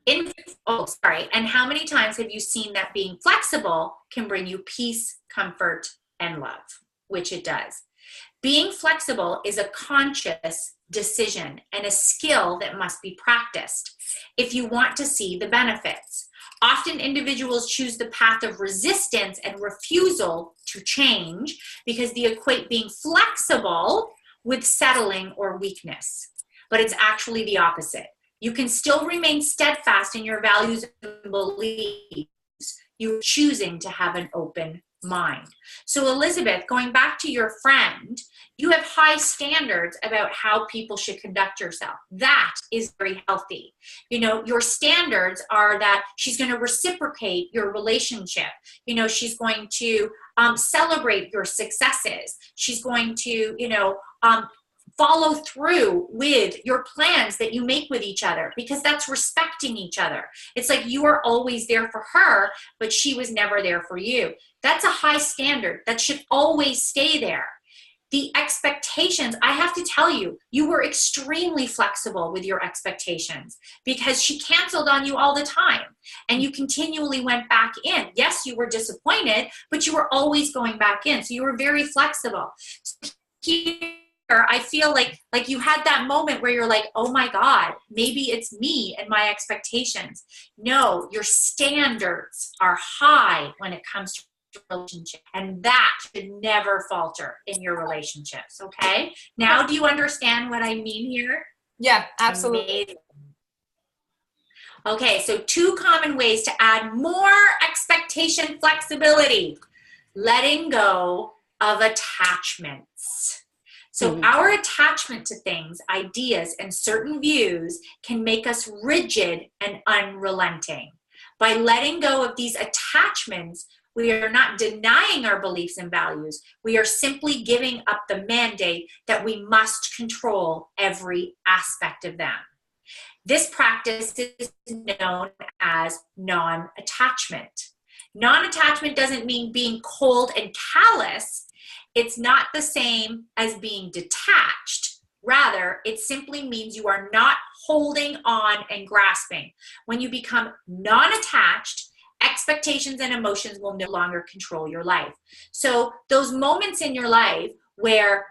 and how many times have you seen that being flexible can bring you peace, comfort, and love, which it does. Being flexible is a conscious decision and a skill that must be practiced if you want to see the benefits. Often individuals choose the path of resistance and refusal to change because they equate being flexible with settling or weakness. But it's actually the opposite. You can still remain steadfast in your values and beliefs. You're choosing to have an open mind. So Elizabeth, going back to your friend, you have high standards about how people should conduct yourself. That is very healthy. You know, your standards are that she's going to reciprocate your relationship. You know, she's going to celebrate your successes. She's going to, follow through with your plans that you make with each other, because that's respecting each other. It's like you are always there for her, but she was never there for you. That's a high standard. That should always stay there. The expectations, I have to tell you, you were extremely flexible with your expectations because she canceled on you all the time and you continually went back in. Yes, you were disappointed, but you were always going back in. So you were very flexible. So I feel like you had that moment where you're like, oh my God, maybe it's me and my expectations. No, your standards are high when it comes to relationship, and that should never falter in your relationships. Okay. Now, do you understand what I mean here? Yeah, absolutely. Amazing. Okay. So 2 common ways to add more expectation flexibility: letting go of attachments. So our attachment to things, ideas, and certain views can make us rigid and unrelenting. By letting go of these attachments, we are not denying our beliefs and values. We are simply giving up the mandate that we must control every aspect of them. This practice is known as non-attachment. Non-attachment doesn't mean being cold and callous. It's not the same as being detached. Rather, it simply means you are not holding on and grasping. When you become non-attached, expectations and emotions will no longer control your life. So those moments in your life where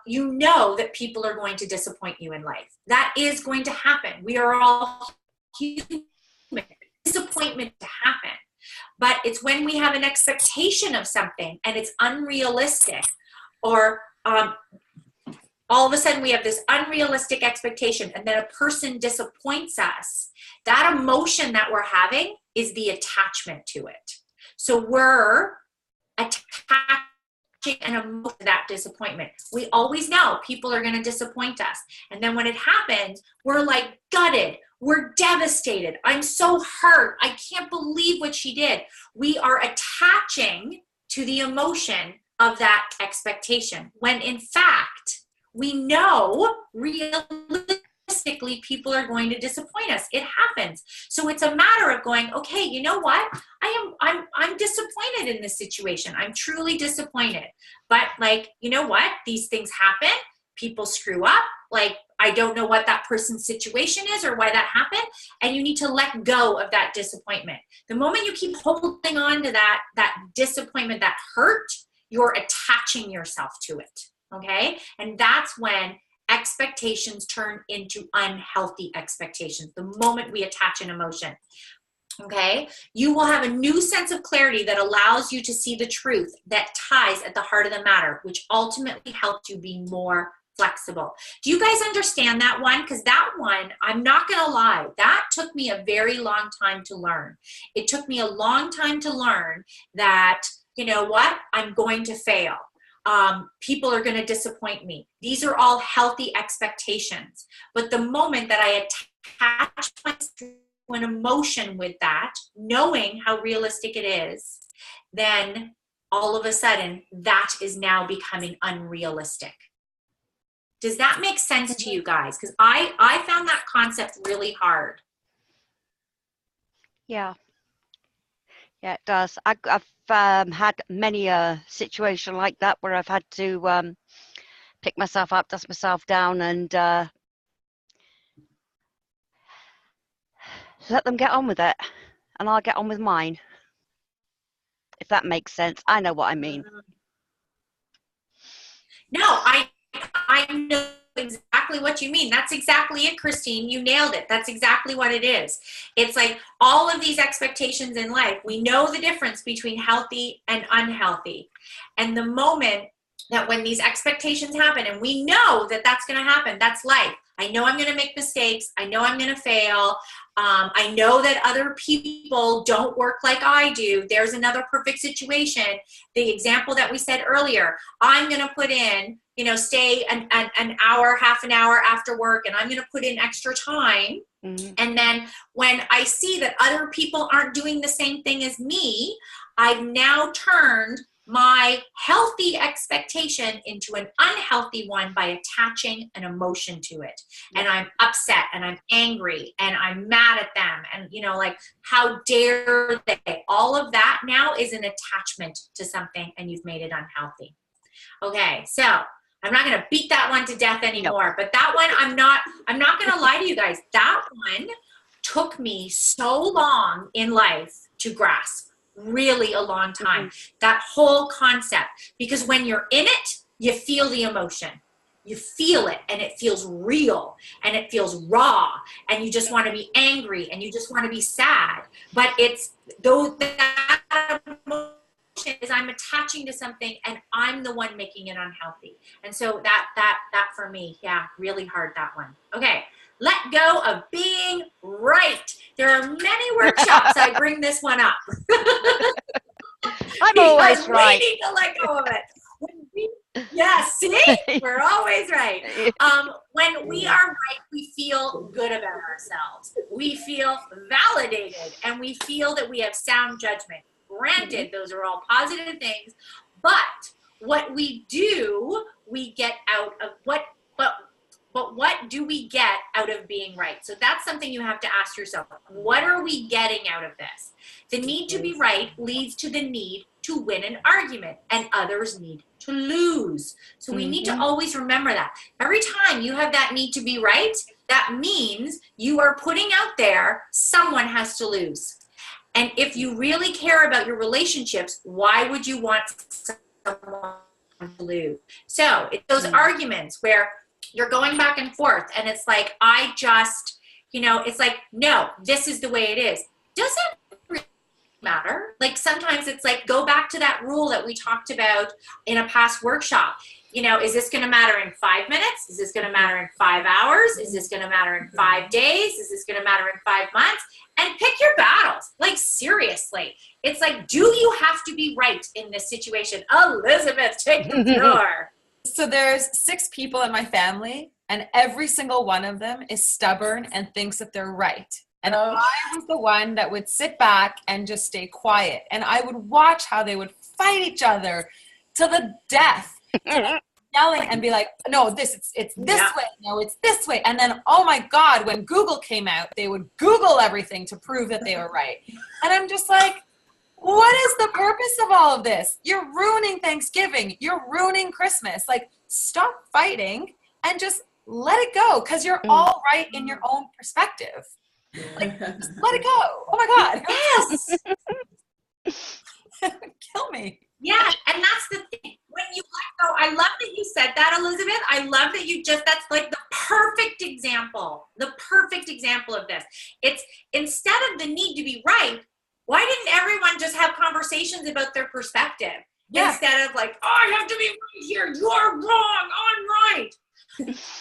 you know that people are going to disappoint you in life, that is going to happen. We are all human. Disappointment to happen. But it's when we have an expectation of something and it's unrealistic, or all of a sudden we have this unrealistic expectation and then a person disappoints us, that emotion that we're having is the attachment to it. So we're attached an emotion, that disappointment. We always know people are going to disappoint us. And then when it happens, we're like gutted. We're devastated. I'm so hurt. I can't believe what she did. We are attaching to the emotion of that expectation, when in fact, we know realistically people are going to disappoint us. It happens. So it's a matter of going, okay, you know what? I'm disappointed in this situation. I'm truly disappointed. But like, you know what? These things happen. People screw up. Like, I don't know what that person's situation is or why that happened. And you need to let go of that disappointment. The moment you keep holding on to that disappointment, that hurt, you're attaching yourself to it. Okay? And that's when expectations turn into unhealthy expectations. The moment we attach an emotion. Okay? You will have a new sense of clarity that allows you to see the truth that ties at the heart of the matter, which ultimately helps you be more flexible. Do you guys understand that one? Because that one, I'm not going to lie, that took me a very long time to learn. It took me a long time to learn that, you know what, I'm going to fail. People are going to disappoint me. These are all healthy expectations. But the moment that I attach myself to an emotion with that, knowing how realistic it is, then all of a sudden that is now becoming unrealistic. Does that make sense to you guys? Because I found that concept really hard. Yeah. Yeah, it does. I've had many a situation like that where I've had to pick myself up, dust myself down, and let them get on with it, and I'll get on with mine. If that makes sense. I know what I mean. No, I know exactly what you mean. That's exactly it, Christine. You nailed it. That's exactly what it is. It's like all of these expectations in life, we know the difference between healthy and unhealthy. And the moment that when these expectations happen, and we know that that's going to happen, that's life. I know I'm going to make mistakes. I know I'm going to fail. I know that other people don't work like I do. There's another perfect situation. The example that we said earlier, I'm going to put in, stay an hour, half an hour after work, and I'm going to put in extra time. Mm-hmm. And then when I see that other people aren't doing the same thing as me, I've now turned my healthy expectation into an unhealthy one by attaching an emotion to it. And I'm upset and I'm angry and I'm mad at them. And, like, how dare they? All of that now is an attachment to something, and you've made it unhealthy. Okay, so I'm not going to beat that one to death anymore. But that one, I'm not going to lie to you guys. That one took me so long in life to grasp. Really a long time. Mm-hmm. That whole concept, because when you're in it, you feel the emotion. You feel it, and it feels real, and it feels raw, and you just want to be angry, and you just want to be sad. But it's that emotion is I'm attaching to something, and I'm the one making it unhealthy. And so that for me, really hard, that one. Okay. Let go of being right. There are many workshops I bring this one up. I'm always right. We need to let go of it. Yes, see? We're always right. When we are right, we feel good about ourselves. We feel validated, and we feel that we have sound judgment. Granted, those are all positive things, but what we do, we get out of But what do we get out of being right? So that's something you have to ask yourself. What are we getting out of this? The need to be right leads to the need to win an argument, and others need to lose. So we need to always remember that. Every time you have that need to be right, that means you are putting out there someone has to lose. And if you really care about your relationships, why would you want someone to lose? So it's those arguments where you're going back and forth, and it's like, it's like, no, this is the way it is. Doesn't really matter. Like, sometimes it's like, go back to that rule that we talked about in a past workshop. you know, is this going to matter in 5 minutes? Is this going to matter in 5 hours? Is this going to matter in 5 days? Is this going to matter in 5 months? And pick your battles. Like, seriously. It's like, do you have to be right in this situation? Elizabeth, take the floor. So there's 6 people in my family, and every single one of them is stubborn and thinks that they're right. And I was the one that would sit back and just stay quiet. And I would watch how they would fight each other to the death, yelling and be like, no, it's this way. No, it's this way. And then, oh my God, when Google came out, they would Google everything to prove that they were right. And I'm just like, what is the purpose of all of this? You're ruining Thanksgiving. You're ruining Christmas. Like, stop fighting and just let it go, because you're all right in your own perspective. Like, just let it go. Oh my God. Yes. Kill me. Yeah, and that's the thing. When you let go, I love that you said that, Elizabeth. I love that that's like the perfect example of this. It's instead of the need to be right, why didn't everyone just have conversations about their perspective? Yeah. Instead of like, oh, I have to be right here. You're wrong. I'm right.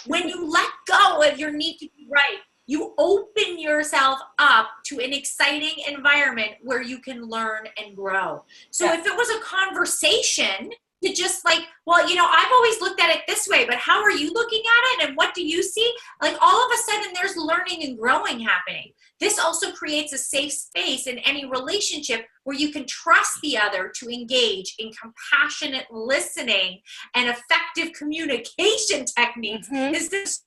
When you let go of your need to be right, you open yourself up to an exciting environment where you can learn and grow. So if it was a conversation to just like, well, you know, I've always looked at it this way, but how are you looking at it? And what do you see? Like, all of a sudden there's learning and growing happening. This also creates a safe space in any relationship where you can trust the other to engage in compassionate listening and effective communication techniques. Is this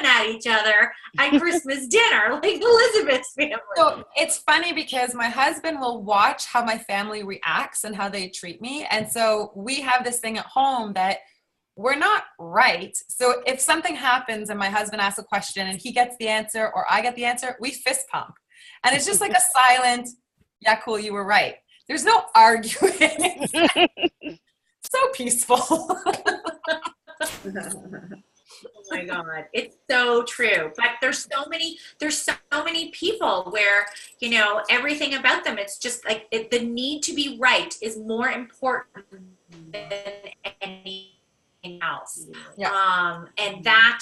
at each other at Christmas dinner, like Elizabeth's family? So it's funny because my husband will watch how my family reacts and how they treat me. And so we have this thing at home that we're not right. So if something happens and my husband asks a question and he gets the answer or I get the answer, we fist pump. And it's just like a silent, yeah, cool, you were right. There's no arguing. So peaceful. Oh my God, it's so true. But there's so many people where, you know, everything about them, it's just like the need to be right is more important than anything else. And that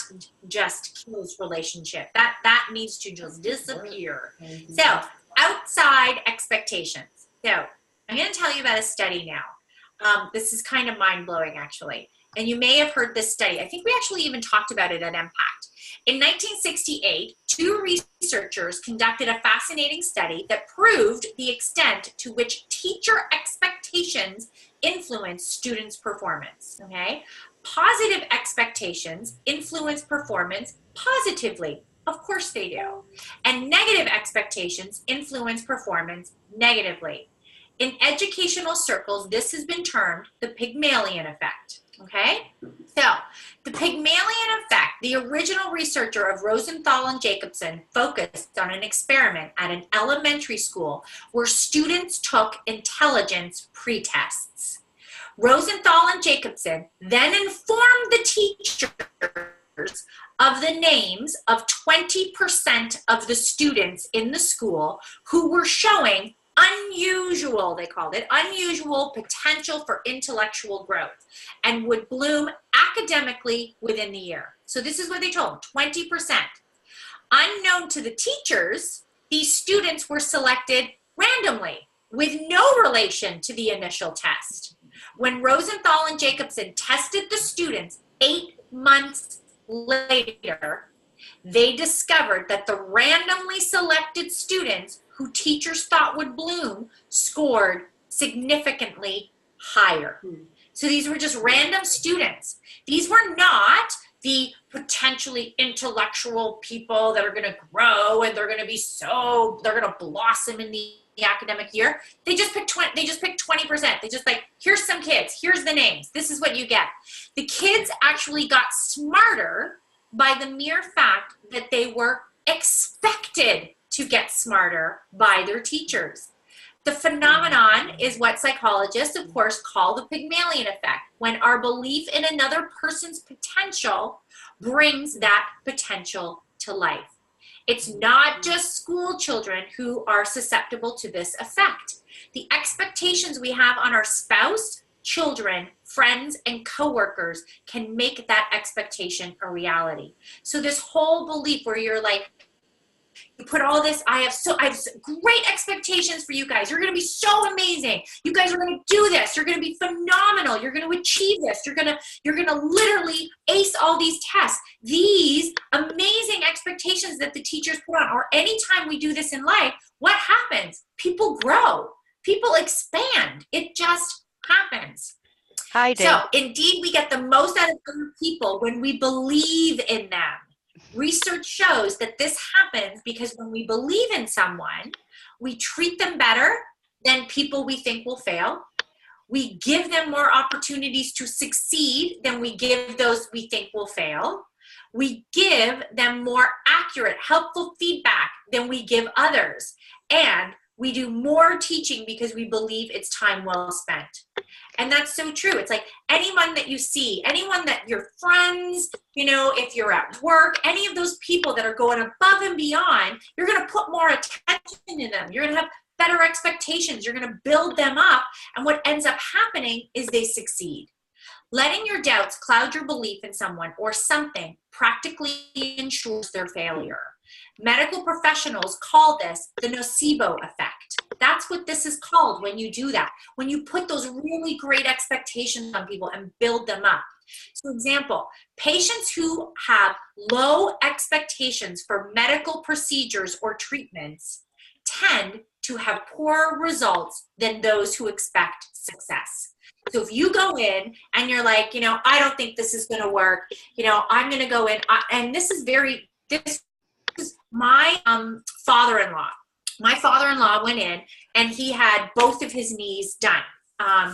just kills relationship. That needs to just disappear. So outside expectations. So I'm going to tell you about a study now. This is kind of mind-blowing, actually. And you may have heard this study. I think we actually even talked about it at Impact. In 1968, 2 researchers conducted a fascinating study that proved the extent to which teacher expectations influence students' performance. Okay? Positive expectations influence performance positively. Of course they do. And negative expectations influence performance negatively. In educational circles, this has been termed the Pygmalion effect. Okay, so the Pygmalion effect, the original researcher of Rosenthal and Jacobson focused on an experiment at an elementary school where students took intelligence pretests. Rosenthal and Jacobson then informed the teachers of the names of 20% of the students in the school who were showing unusual, they called it, unusual potential for intellectual growth and would bloom academically within the year. So this is what they told them, 20%. Unknown to the teachers, these students were selected randomly with no relation to the initial test. When Rosenthal and Jacobson tested the students 8 months later, they discovered that the randomly selected students who teachers thought would bloom scored significantly higher. So these were just random students. These were not the potentially intellectual people that are going to grow and they're going to blossom in the academic year. They just picked 20%. They just like, here's some kids, here's the names. This is what you get. The kids actually got smarter by the mere fact that they were expected to get smarter by their teachers. The phenomenon is what psychologists, of course, call the Pygmalion effect, when our belief in another person's potential brings that potential to life. It's not just school children who are susceptible to this effect. The expectations we have on our spouse, children, friends, and coworkers can make that expectation a reality. So this whole belief where you're like, you put all this, I have great expectations for you guys. You're going to be so amazing. You guys are going to do this. You're going to be phenomenal. You're going to achieve this. You're going to literally ace all these tests. These amazing expectations that the teachers put on, or anytime we do this in life, what happens? People grow. People expand. It just happens. Heidi. So indeed, we get the most out of other people when we believe in them. Research shows that this happens because when we believe in someone, we treat them better than people we think will fail. We give them more opportunities to succeed than we give those we think will fail. We give them more accurate, helpful feedback than we give others. And we do more teaching because we believe it's time well spent. And that's so true. It's like anyone that you see, anyone that your friends, you know, if you're at work, any of those people that are going above and beyond, you're going to put more attention in them. You're going to have better expectations. You're going to build them up. And what ends up happening is they succeed. Letting your doubts cloud your belief in someone or something practically ensures their failure. Medical professionals call this the nocebo effect. That's what this is called when you do that. When you put those really great expectations on people and build them up. So example, patients who have low expectations for medical procedures or treatments tend to have poorer results than those who expect success. So if you go in and you're like, you know, I don't think this is going to work. You know, I'm going to go in and this is my father-in-law. My father-in-law went in and he had both of his knees done.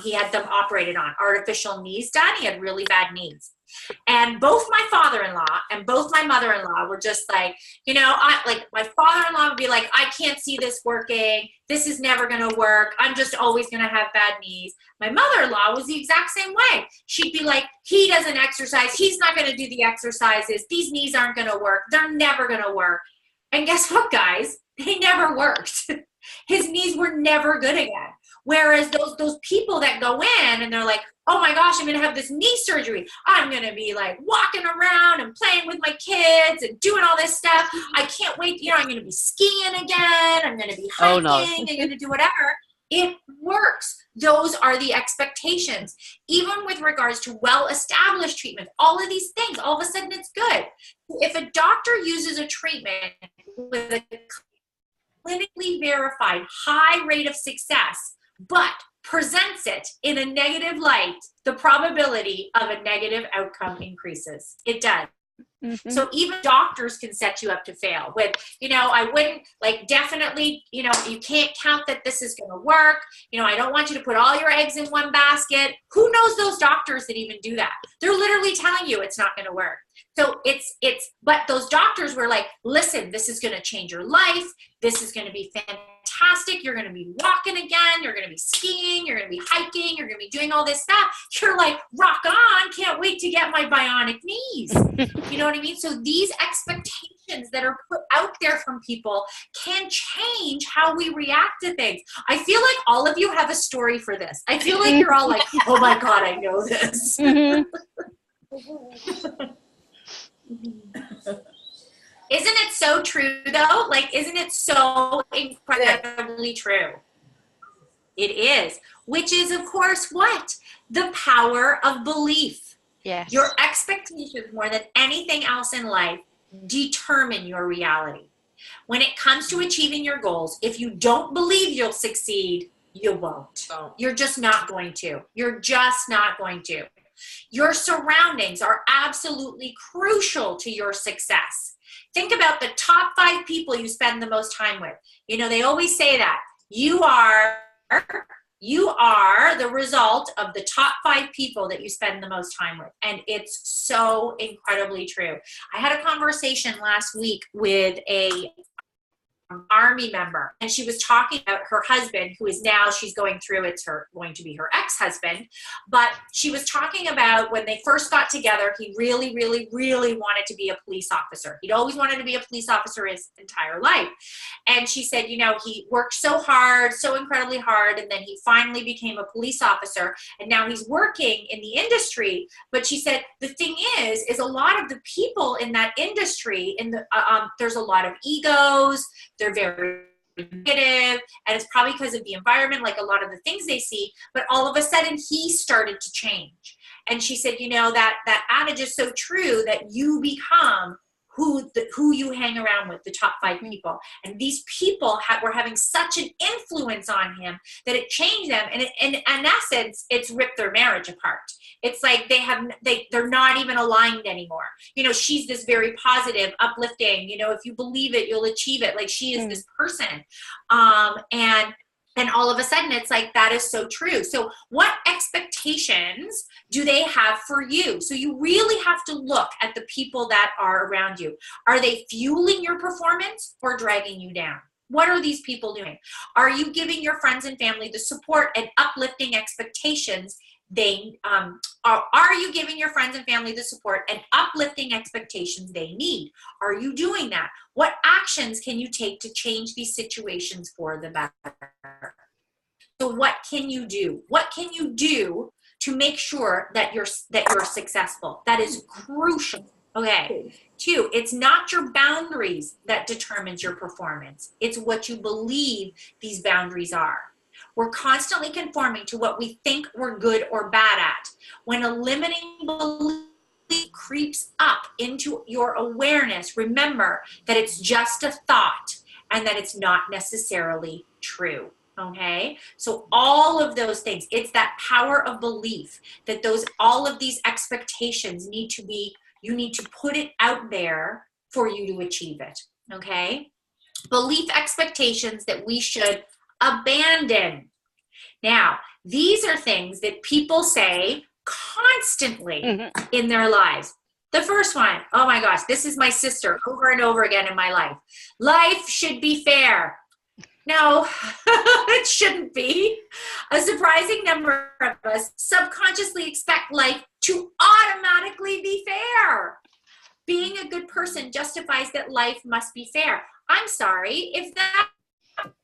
He had them operated on, artificial knees done. He had really bad knees. And both my father-in-law and both my mother-in-law were just like, you know, my father-in-law would be like, I can't see this working. This is never going to work. I'm just always going to have bad knees. My mother-in-law was the exact same way. She'd be like, he doesn't exercise. He's not going to do the exercises. These knees aren't going to work. They're never going to work. And guess what, guys? They never worked. His knees were never good again. Whereas those people that go in and they're like, oh my gosh, I'm going to have this knee surgery. I'm going to be like walking around and playing with my kids and doing all this stuff. I can't wait. You know, I'm going to be skiing again. I'm going to be hiking. Oh, no. I'm going to do whatever. It works. Those are the expectations. Even with regards to well-established treatment, all of these things, all of a sudden it's good. If a doctor uses a treatment with a clinically verified high rate of success, but presents it in a negative light, the probability of a negative outcome increases. It does. Mm-hmm. So even doctors can set you up to fail with, you know, I wouldn't like definitely, you know, you can't count that this is going to work. You know, I don't want you to put all your eggs in one basket. Who knows those doctors that even do that? They're literally telling you it's not going to work. So but those doctors were like, listen, this is going to change your life. This is going to be fantastic. You're going to be walking again. You're going to be skiing. You're going to be hiking. You're going to be doing all this stuff. You're like, rock on. Can't wait to get my bionic knees. You know what I mean? So these expectations that are put out there from people can change how we react to things. I feel like all of you have a story for this. I feel like you're all like, oh my God, I know this. Mm-hmm. Isn't it so true though? Like, isn't it so incredibly true? It is, which is of course what? The power of belief. Yes. Your expectations more than anything else in life determine your reality. When it comes to achieving your goals, if you don't believe you'll succeed, you won't. Oh. You're just not going to. You're just not going to. Your surroundings are absolutely crucial to your success. Think about the top 5 people you spend the most time with. You know, they always say that you are the result of the top 5 people that you spend the most time with. And it's so incredibly true. I had a conversation last week with a Army member, and she was talking about her husband, who is now, she's going through, going to be her ex-husband, but she was talking about when they first got together, he really, really, really wanted to be a police officer. He'd always wanted to be a police officer his entire life. And she said, you know, he worked so hard, so incredibly hard, and then he finally became a police officer, and now he's working in the industry. But she said, the thing is a lot of the people in that industry, there's a lot of egos, they're very negative, and it's probably because of the environment, like a lot of the things they see, but all of a sudden he started to change. And she said, you know, that adage is so true, that you become who you hang around with, the top 5 people. And these people were having such an influence on him that it changed them. And in essence, it's ripped their marriage apart. It's like they're not even aligned anymore. You know, she's this very positive, uplifting, you know, if you believe it, you'll achieve it. Like, she is this person. And all of a sudden, it's like, that is so true. So what expectations do they have for you? So you really have to look at the people that are around you. Are they fueling your performance or dragging you down? What are these people doing? Are you giving your friends and family the support and uplifting expectations are you giving your friends and family the support and uplifting expectations they need? Are you doing that? What actions can you take to change these situations for the better? So what can you do? What can you do to make sure that you're successful? That is crucial. Okay. 2, it's not your boundaries that determines your performance. It's what you believe these boundaries are. We're constantly conforming to what we think we're good or bad at. When a limiting belief creeps up into your awareness, remember that it's just a thought and that it's not necessarily true. Okay? So all of those things, it's that power of belief that all of these expectations you need to put it out there for you to achieve it. Okay? Belief expectations that we should abandon. Now, these are things that people say constantly in their lives. The first one, oh my gosh, this is my sister over and over again in my life. Life should be fair. No, it shouldn't be. A surprising number of us subconsciously expect life to automatically be fair. Being a good person justifies that life must be fair. I'm sorry, if that's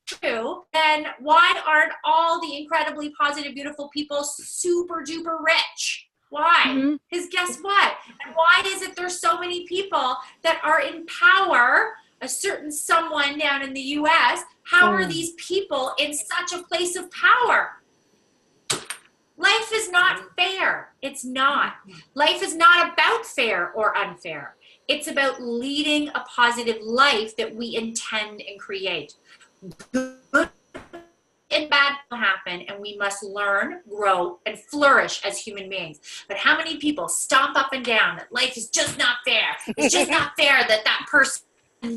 true, then why aren't all the incredibly positive, beautiful people super duper rich? Why? Because guess what? And why is it there's so many people that are in power? A certain someone down in the US, how are these people in such a place of power? Life is not fair. It's not. Life is not about fair or unfair. It's about leading a positive life that we intend and create. Good and bad will happen, and we must learn, grow, and flourish as human beings. But how many people stomp up and down that life is just not fair? It's just not fair that person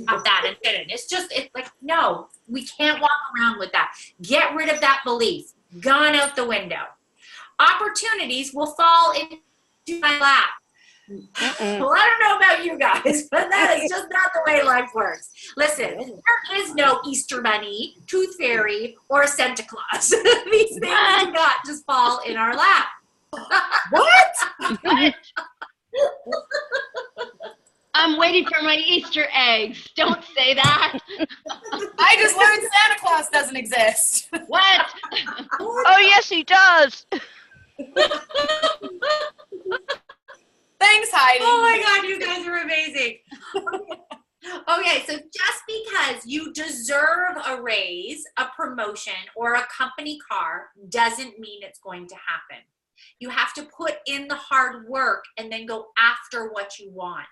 got that and didn't. It's like, no, we can't walk around with that. Get rid of that belief. Gone out the window. Opportunities will fall into my lap. Well, I don't know about you guys, but that is just not the way life works. Listen, there is no Easter Bunny, Tooth Fairy, or a Santa Claus. These things do not just fall in our lap. What? I'm waiting for my Easter eggs. Don't say that. I just learned Santa Claus doesn't exist. What? Oh, yes, he does. Thanks, Heidi. Oh my God, you guys are amazing. Okay, so just because you deserve a raise, a promotion, or a company car doesn't mean it's going to happen. You have to put in the hard work and then go after what you want.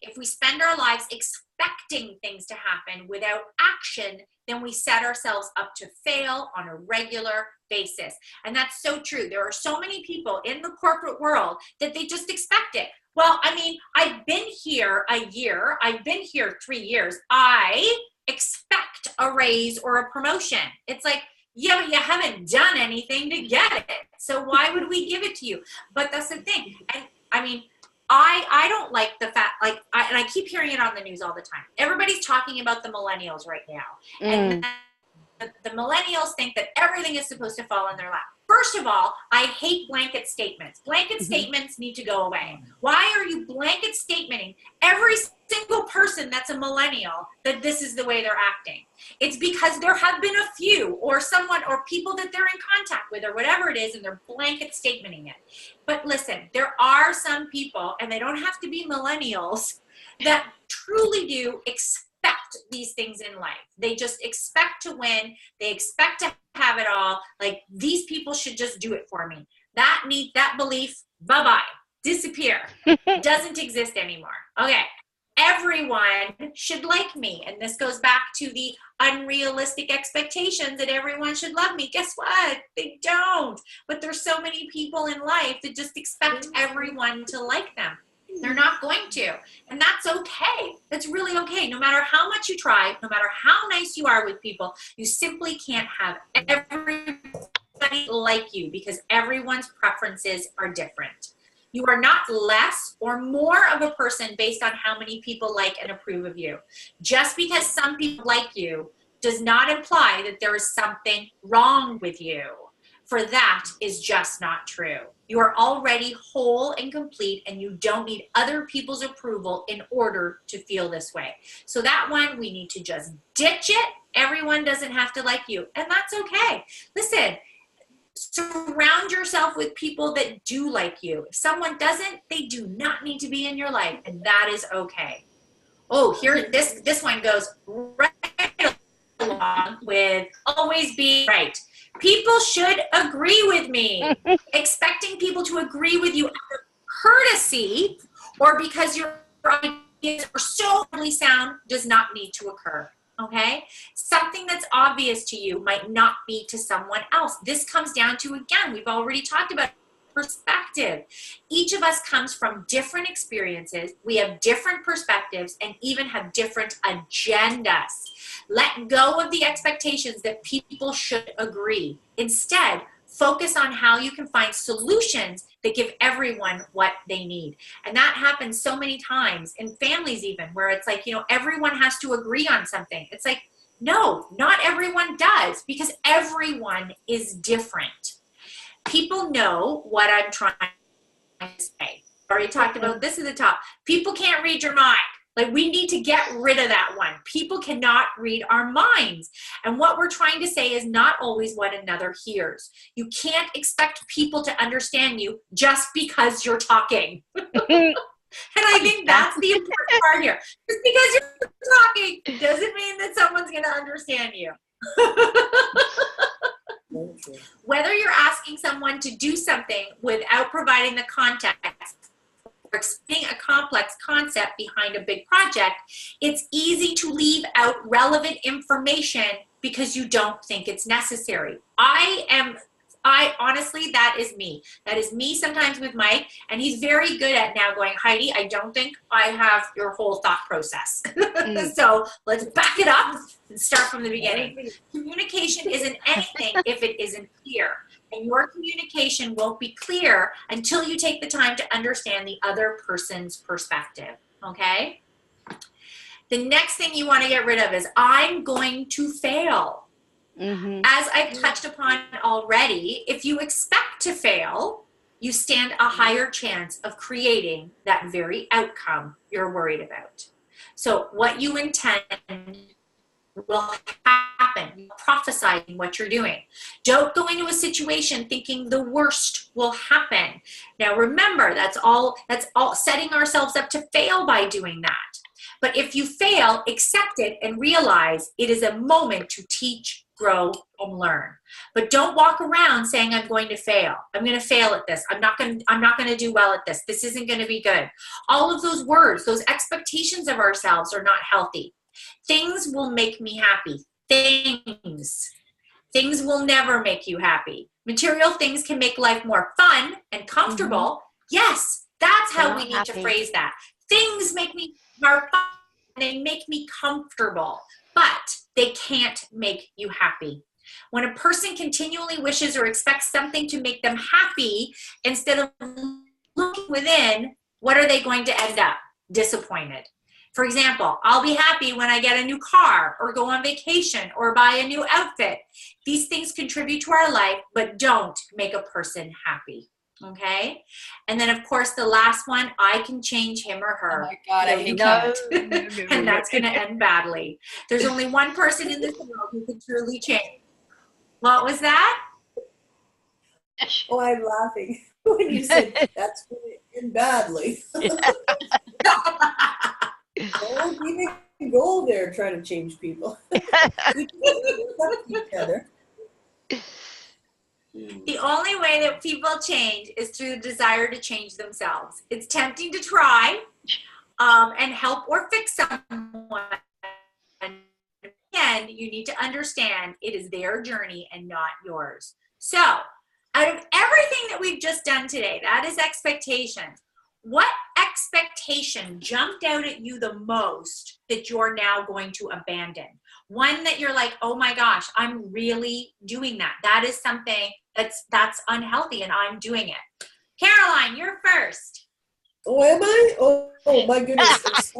If we spend our lives expecting things to happen without action, then we set ourselves up to fail on a regular basis. And that's so true. There are so many people in the corporate world that they just expect it. Well, I mean, I've been here a year. I've been here 3 years. I expect a raise or a promotion. It's like, yeah, but you haven't done anything to get it. So why would we give it to you? But that's the thing. And I mean, I don't like the fact, like, and I keep hearing it on the news all the time. Everybody's talking about the millennials right now. And the millennials think that everything is supposed to fall in their lap. First of all, I hate blanket statements. Blanket statements need to go away. Why are you blanket statementing every single person that's a millennial that this is the way they're acting? It's because there have been a few or someone or people that they're in contact with or whatever it is, and they're blanket statementing it. But listen, there are some people, and they don't have to be millennials, that truly do expect these things in life. They just expect to win. They expect to have it all. Like, these people should just do it for me. That belief, bye-bye, disappear. Doesn't exist anymore. Okay. Everyone should like me. And this goes back to the unrealistic expectations that everyone should love me. Guess what? They don't. But there's so many people in life that just expect everyone to like them. They're not going to. And that's okay. That's really okay. No matter how much you try, no matter how nice you are with people, you simply can't have everybody like you because everyone's preferences are different. You are not less or more of a person based on how many people like and approve of you. Just because some people like you does not imply that there is something wrong with you. For that is just not true. You are already whole and complete, and you don't need other people's approval in order to feel this way. So that one, we need to just ditch it. Everyone doesn't have to like you, and that's okay. Listen, surround yourself with people that do like you. If someone doesn't, they do not need to be in your life, and that is okay. Oh, here, this one goes right along with always be right. People should agree with me. Expecting people to agree with you out of courtesy or because your ideas are so really sound does not need to occur. Okay? Something that's obvious to you might not be to someone else. This comes down to, again, we've already talked about perspective. Each of us comes from different experiences. We have different perspectives and even have different agendas. Let go of the expectations that people should agree. Instead, focus on how you can find solutions that give everyone what they need. And that happens so many times in families even, where it's like, everyone has to agree on something. It's like, no, not everyone does, because everyone is different. People know what I'm trying to say. Already talked about this at the top. People can't read your mind. Like, we need to get rid of that one. People cannot read our minds. And what we're trying to say is not always what another hears. You can't expect people to understand you just because you're talking. And I think that's the important part here. Just because you're talking doesn't mean that someone's going to understand you. Whether you're asking someone to do something without providing the context, or explaining a complex concept behind a big project, it's easy to leave out relevant information because you don't think it's necessary. I honestly, that is me. That is me sometimes with Mike, and he's very good at now going, Heidi, I don't think I have your whole thought process. So let's back it up and start from the beginning. Communication isn't anything if it isn't clear. And your communication won't be clear until you take the time to understand the other person's perspective, okay? The next thing you want to get rid of is, I'm going to fail. As I've touched upon already, if you expect to fail, you stand a higher chance of creating that very outcome you're worried about. So what you intend will happen. Prophesizing what you're doing. Don't go into a situation thinking the worst will happen. Now remember, that's all setting ourselves up to fail by doing that. But if you fail, accept it and realize it is a moment to teach, grow, and learn. But don't walk around saying, I'm going to fail. I'm going to fail at this. I'm not going to do well at this. This isn't going to be good. All of those words, those expectations of ourselves are not healthy. Things will make me happy. Things will never make you happy. Material things can make life more fun and comfortable. Yes, that's how we need to phrase that. Things make me more fun and they make me comfortable, but they can't make you happy. When a person continually wishes or expects something to make them happy instead of looking within, what are they going to end up? Disappointed. For example, I'll be happy when I get a new car or go on vacation or buy a new outfit. These things contribute to our life, but don't make a person happy. Okay? And then, of course, the last one, I can change him or her. Oh my God, I No, you hate can't. And that's going to end badly. There's only one person in this world who can truly change. What was that? Oh, I'm laughing when you said that's going to end badly. Oh, we can go there trying to change people. We can help each other. The only way that people change is through the desire to change themselves. It's tempting to try and help or fix someone. Again, you need to understand it is their journey and not yours. So, out of everything that we've just done today, that is expectations. What expectation jumped out at you the most that you're now going to abandon? One that you're like, oh my gosh, I'm really doing that. That is something that's unhealthy and I'm doing it. Caroline, you're first. Oh, am I? Oh my goodness.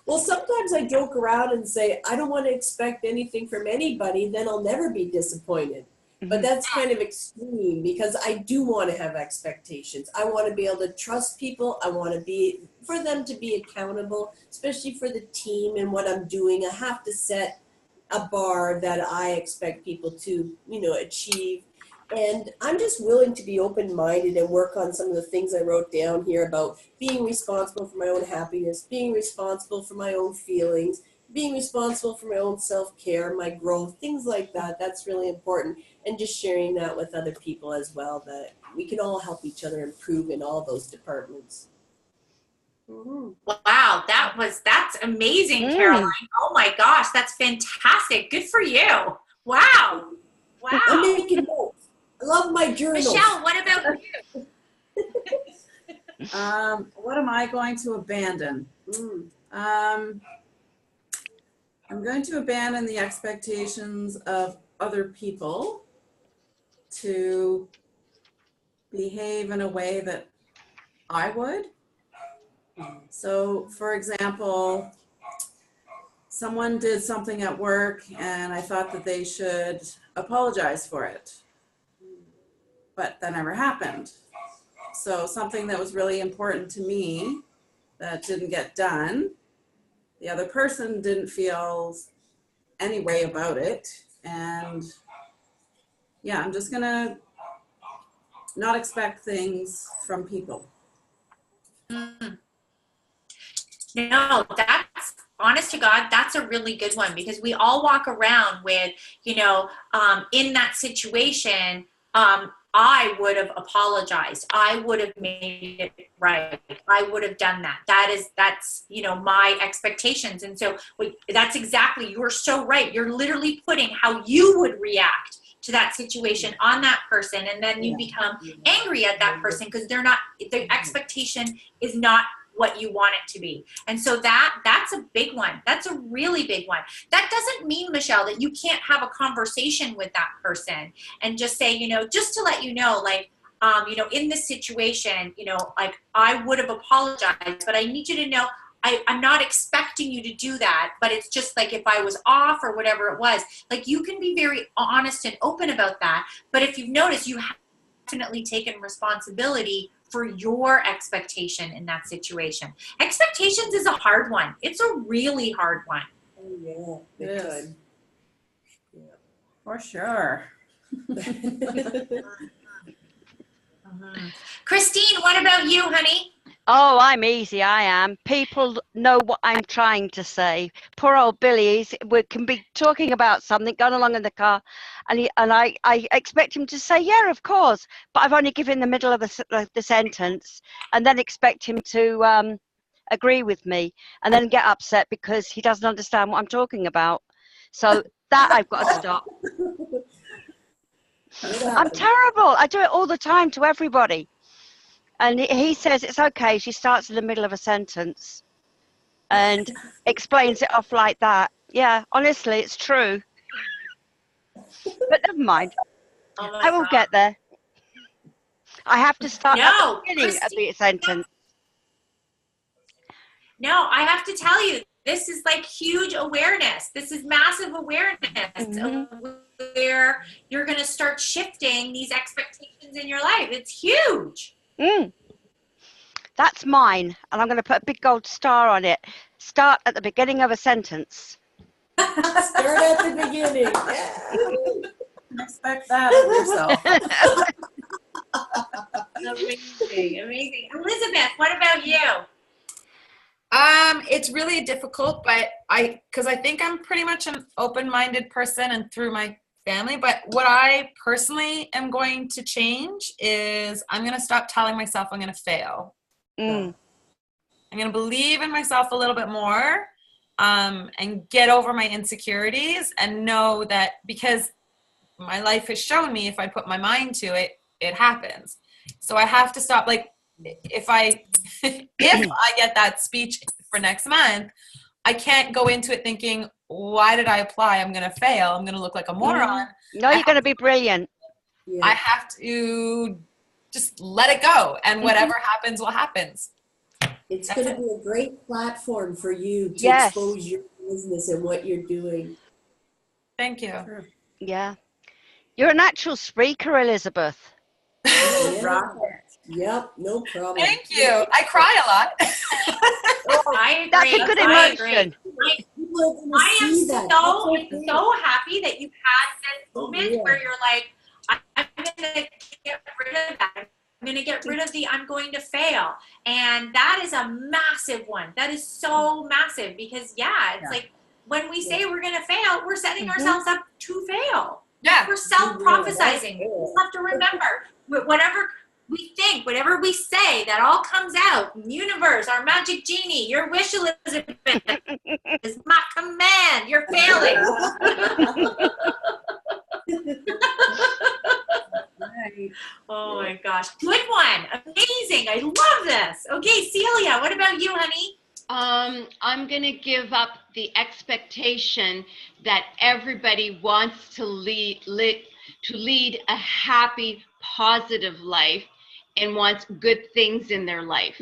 Well, sometimes I joke around and say, I don't want to expect anything from anybody, then I'll never be disappointed. But that's kind of extreme because I do want to have expectations. I want to be able to trust people. I want to be, for them to be accountable, especially for the team and what I'm doing. I have to set a bar that I expect people to, achieve. And I'm just willing to be open-minded and work on some of the things I wrote down here about being responsible for my own happiness, being responsible for my own feelings, being responsible for my own self-care, my growth, things like that. That's really important. And just sharing that with other people as well, that we can all help each other improve in all those departments. Mm-hmm. Wow, that's amazing, Caroline. Oh my gosh, that's fantastic. Good for you. Wow. I'm making notes. I love my journals. Michelle, what about you? What am I going to abandon? I'm going to abandon the expectations of other people to behave in a way that I would. So, for example, someone did something at work and I thought that they should apologize for it, but that never happened. So something that was really important to me that didn't get done, the other person didn't feel any way about it. And yeah, I'm just gonna not expect things from people. No, that's, honest to God, that's a really good one because we all walk around with, in that situation, I would have apologized. I would have made it right. I would have done that. That's my expectations. And so that's exactly, you're so right. You're literally putting how you would react to that situation on that person. And then you become angry at that person because their expectation is not what you want it to be. And so that's a big one. That's a really big one. That doesn't mean, Michelle, that you can't have a conversation with that person and just say, just to let you know, in this situation, I would have apologized, but I need you to know I'm not expecting you to do that, but it's just like if I was off or whatever it was, you can be very honest and open about that. But if you've noticed, you have definitely taken responsibility for your expectation in that situation. Expectations is a hard one. It's a really hard one. Oh, yeah. Big time. Yeah. For sure. Christine, what about you, honey? Oh, I'm easy. I am. People know what I'm trying to say. Poor old Billy, we can be talking about something, going along in the car, and I expect him to say, yeah, of course. But I've only given the middle of the sentence, and then expect him to agree with me, and then get upset because he doesn't understand what I'm talking about. So that I've got to stop. I'm terrible. I do it all the time to everybody. And he says it's okay. She starts in the middle of a sentence and explains it off like that. Yeah, honestly, it's true. But never mind. Oh I will get there. I have to start at No, the beginning of the sentence. No, I have to tell you, this is like huge awareness. This is massive awareness of where you're going to start shifting these expectations in your life. It's huge. That's mine, and I'm going to put a big gold star on it. Start at the beginning of a sentence. Start at the beginning. Yeah. Expect that of yourself. Amazing, amazing. Elizabeth, what about you? It's really difficult, but because I think I'm pretty much an open-minded person and through my family, but what I personally am going to change is I'm going to stop telling myself I'm going to fail. I'm going to believe in myself a little bit more, and get over my insecurities and know that because my life has shown me if I put my mind to it, it happens. So I have to stop, like, if I get that speech for next month, I can't go into it thinking, why did I apply? I'm going to fail. I'm going to look like a moron. No, you're going to be brilliant. Yeah. I have to just let it go, and whatever happens will happen. It's going to be a great platform for you to Yes. expose your business and what you're doing. Thank you. Yeah. You're a natural speaker, Elizabeth. Yeah. Yep, no problem. Thank you. I cry a lot. I agree. That's a good I emotion. agree. People are gonna I am see that. That's okay. so happy that you had this moment Yeah. where you're like, I'm going to get rid of that. I'm going to get rid of the I'm going to fail. And that is a massive one. That is so massive because, it's like when we say we're going to fail, we're setting ourselves up to fail. Yeah. We're self-prophesizing. You have to remember, whatever we think, whatever we say, that all comes out. Universe, our magic genie, your wish, Elizabeth, is my command. You're failing. Oh my gosh. Good one. Amazing. I love this. Okay, Celia, what about you, honey? I'm going to give up the expectation that everybody wants to lead a happy, positive life and wants good things in their life.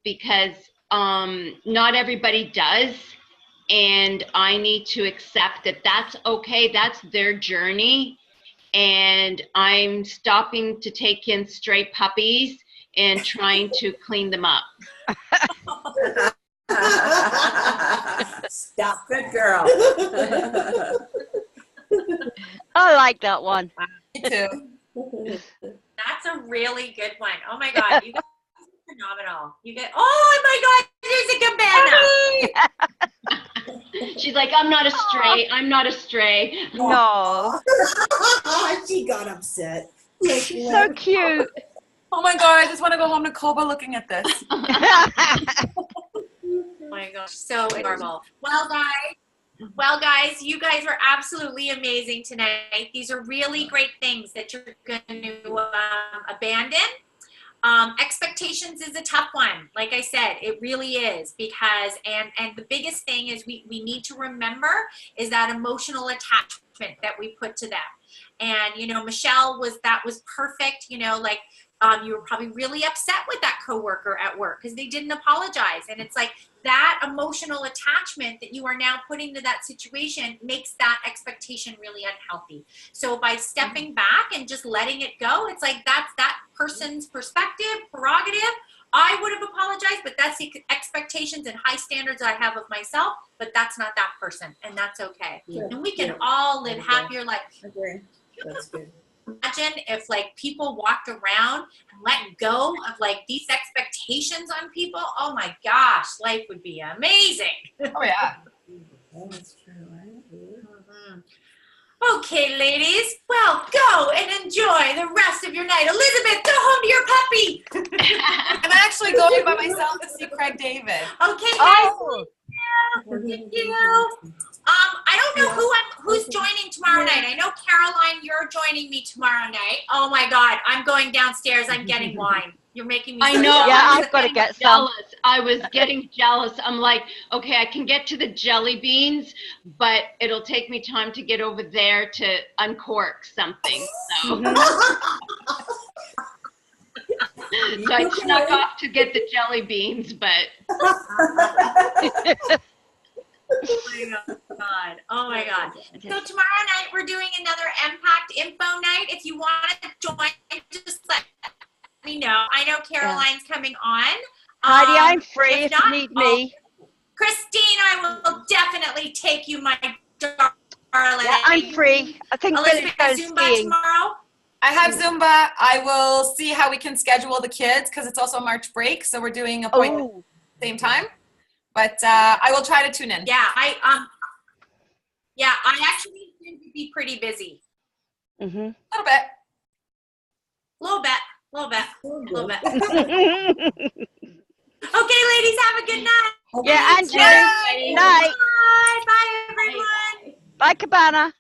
Because not everybody does. And I need to accept that that's okay. That's their journey. And I'm stopping to take in stray puppies and trying to clean them up. Stop. Good girl. I like that one. Me too. That's a really good one. Oh my God. You guys are phenomenal. You get, oh my God, there's a cabana. She's like, I'm not a stray. I'm not a stray. No. She got upset. She's so cute. Oh my God, I just want to go home to Koba looking at this. Oh my gosh, so adorable. Well, guys, you guys were absolutely amazing tonight. These are really great things that you're going to abandon. Expectations is a tough one. Like I said, it really is because, and the biggest thing is we need to remember is that emotional attachment that we put to them. And, Michelle that was perfect, like, you were probably really upset with that coworker at work because they didn't apologize. And it's like that emotional attachment that you are now putting to that situation makes that expectation really unhealthy. So by stepping back and just letting it go, it's like that's that person's perspective, prerogative. I would have apologized, but that's the expectations and high standards I have of myself, but that's not that person, and that's okay. Yeah. And we can all live happier lives. Agree. That's good. Imagine if people walked around and let go of these expectations on people. Oh my gosh, life would be amazing. Oh yeah. That's true, right? Mm-hmm. Okay, ladies, well, go and enjoy the rest of your night. Elizabeth, go home to your puppy. I'm actually going by myself to see Craig David. Okay, guys. Oh. Thank you. I don't know who's joining tomorrow night. I know Caroline, you're joining me tomorrow night. Oh my God, I'm going downstairs. I'm getting wine. You're making me. I so know. jealous. Yeah, I was I've got to getting get some. jealous. I was getting jealous. I'm like, okay, I can get to the jelly beans, but it'll take me time to get over there to uncork something. So. So I snuck off to get the jelly beans, but Oh my God. So tomorrow night we're doing another Impact Info night. If you want to join, just let me know. I know Caroline's coming on. Heidi, I'm free if not, you need me. Christine, I will definitely take you, my darling. Yeah, I'm free. I think Elizabeth, Billy's Zumba skiing. tomorrow. I have Zumba. I will see how we can schedule the kids because it's also March break, so we're doing appointments at the same time. But I will try to tune in. Yeah, I actually think to be pretty busy. Mm-hmm. A little bit. Little bit. Okay, ladies, have a good night. Yeah, and you. Bye. Night. Bye, everyone. Bye, Cabana.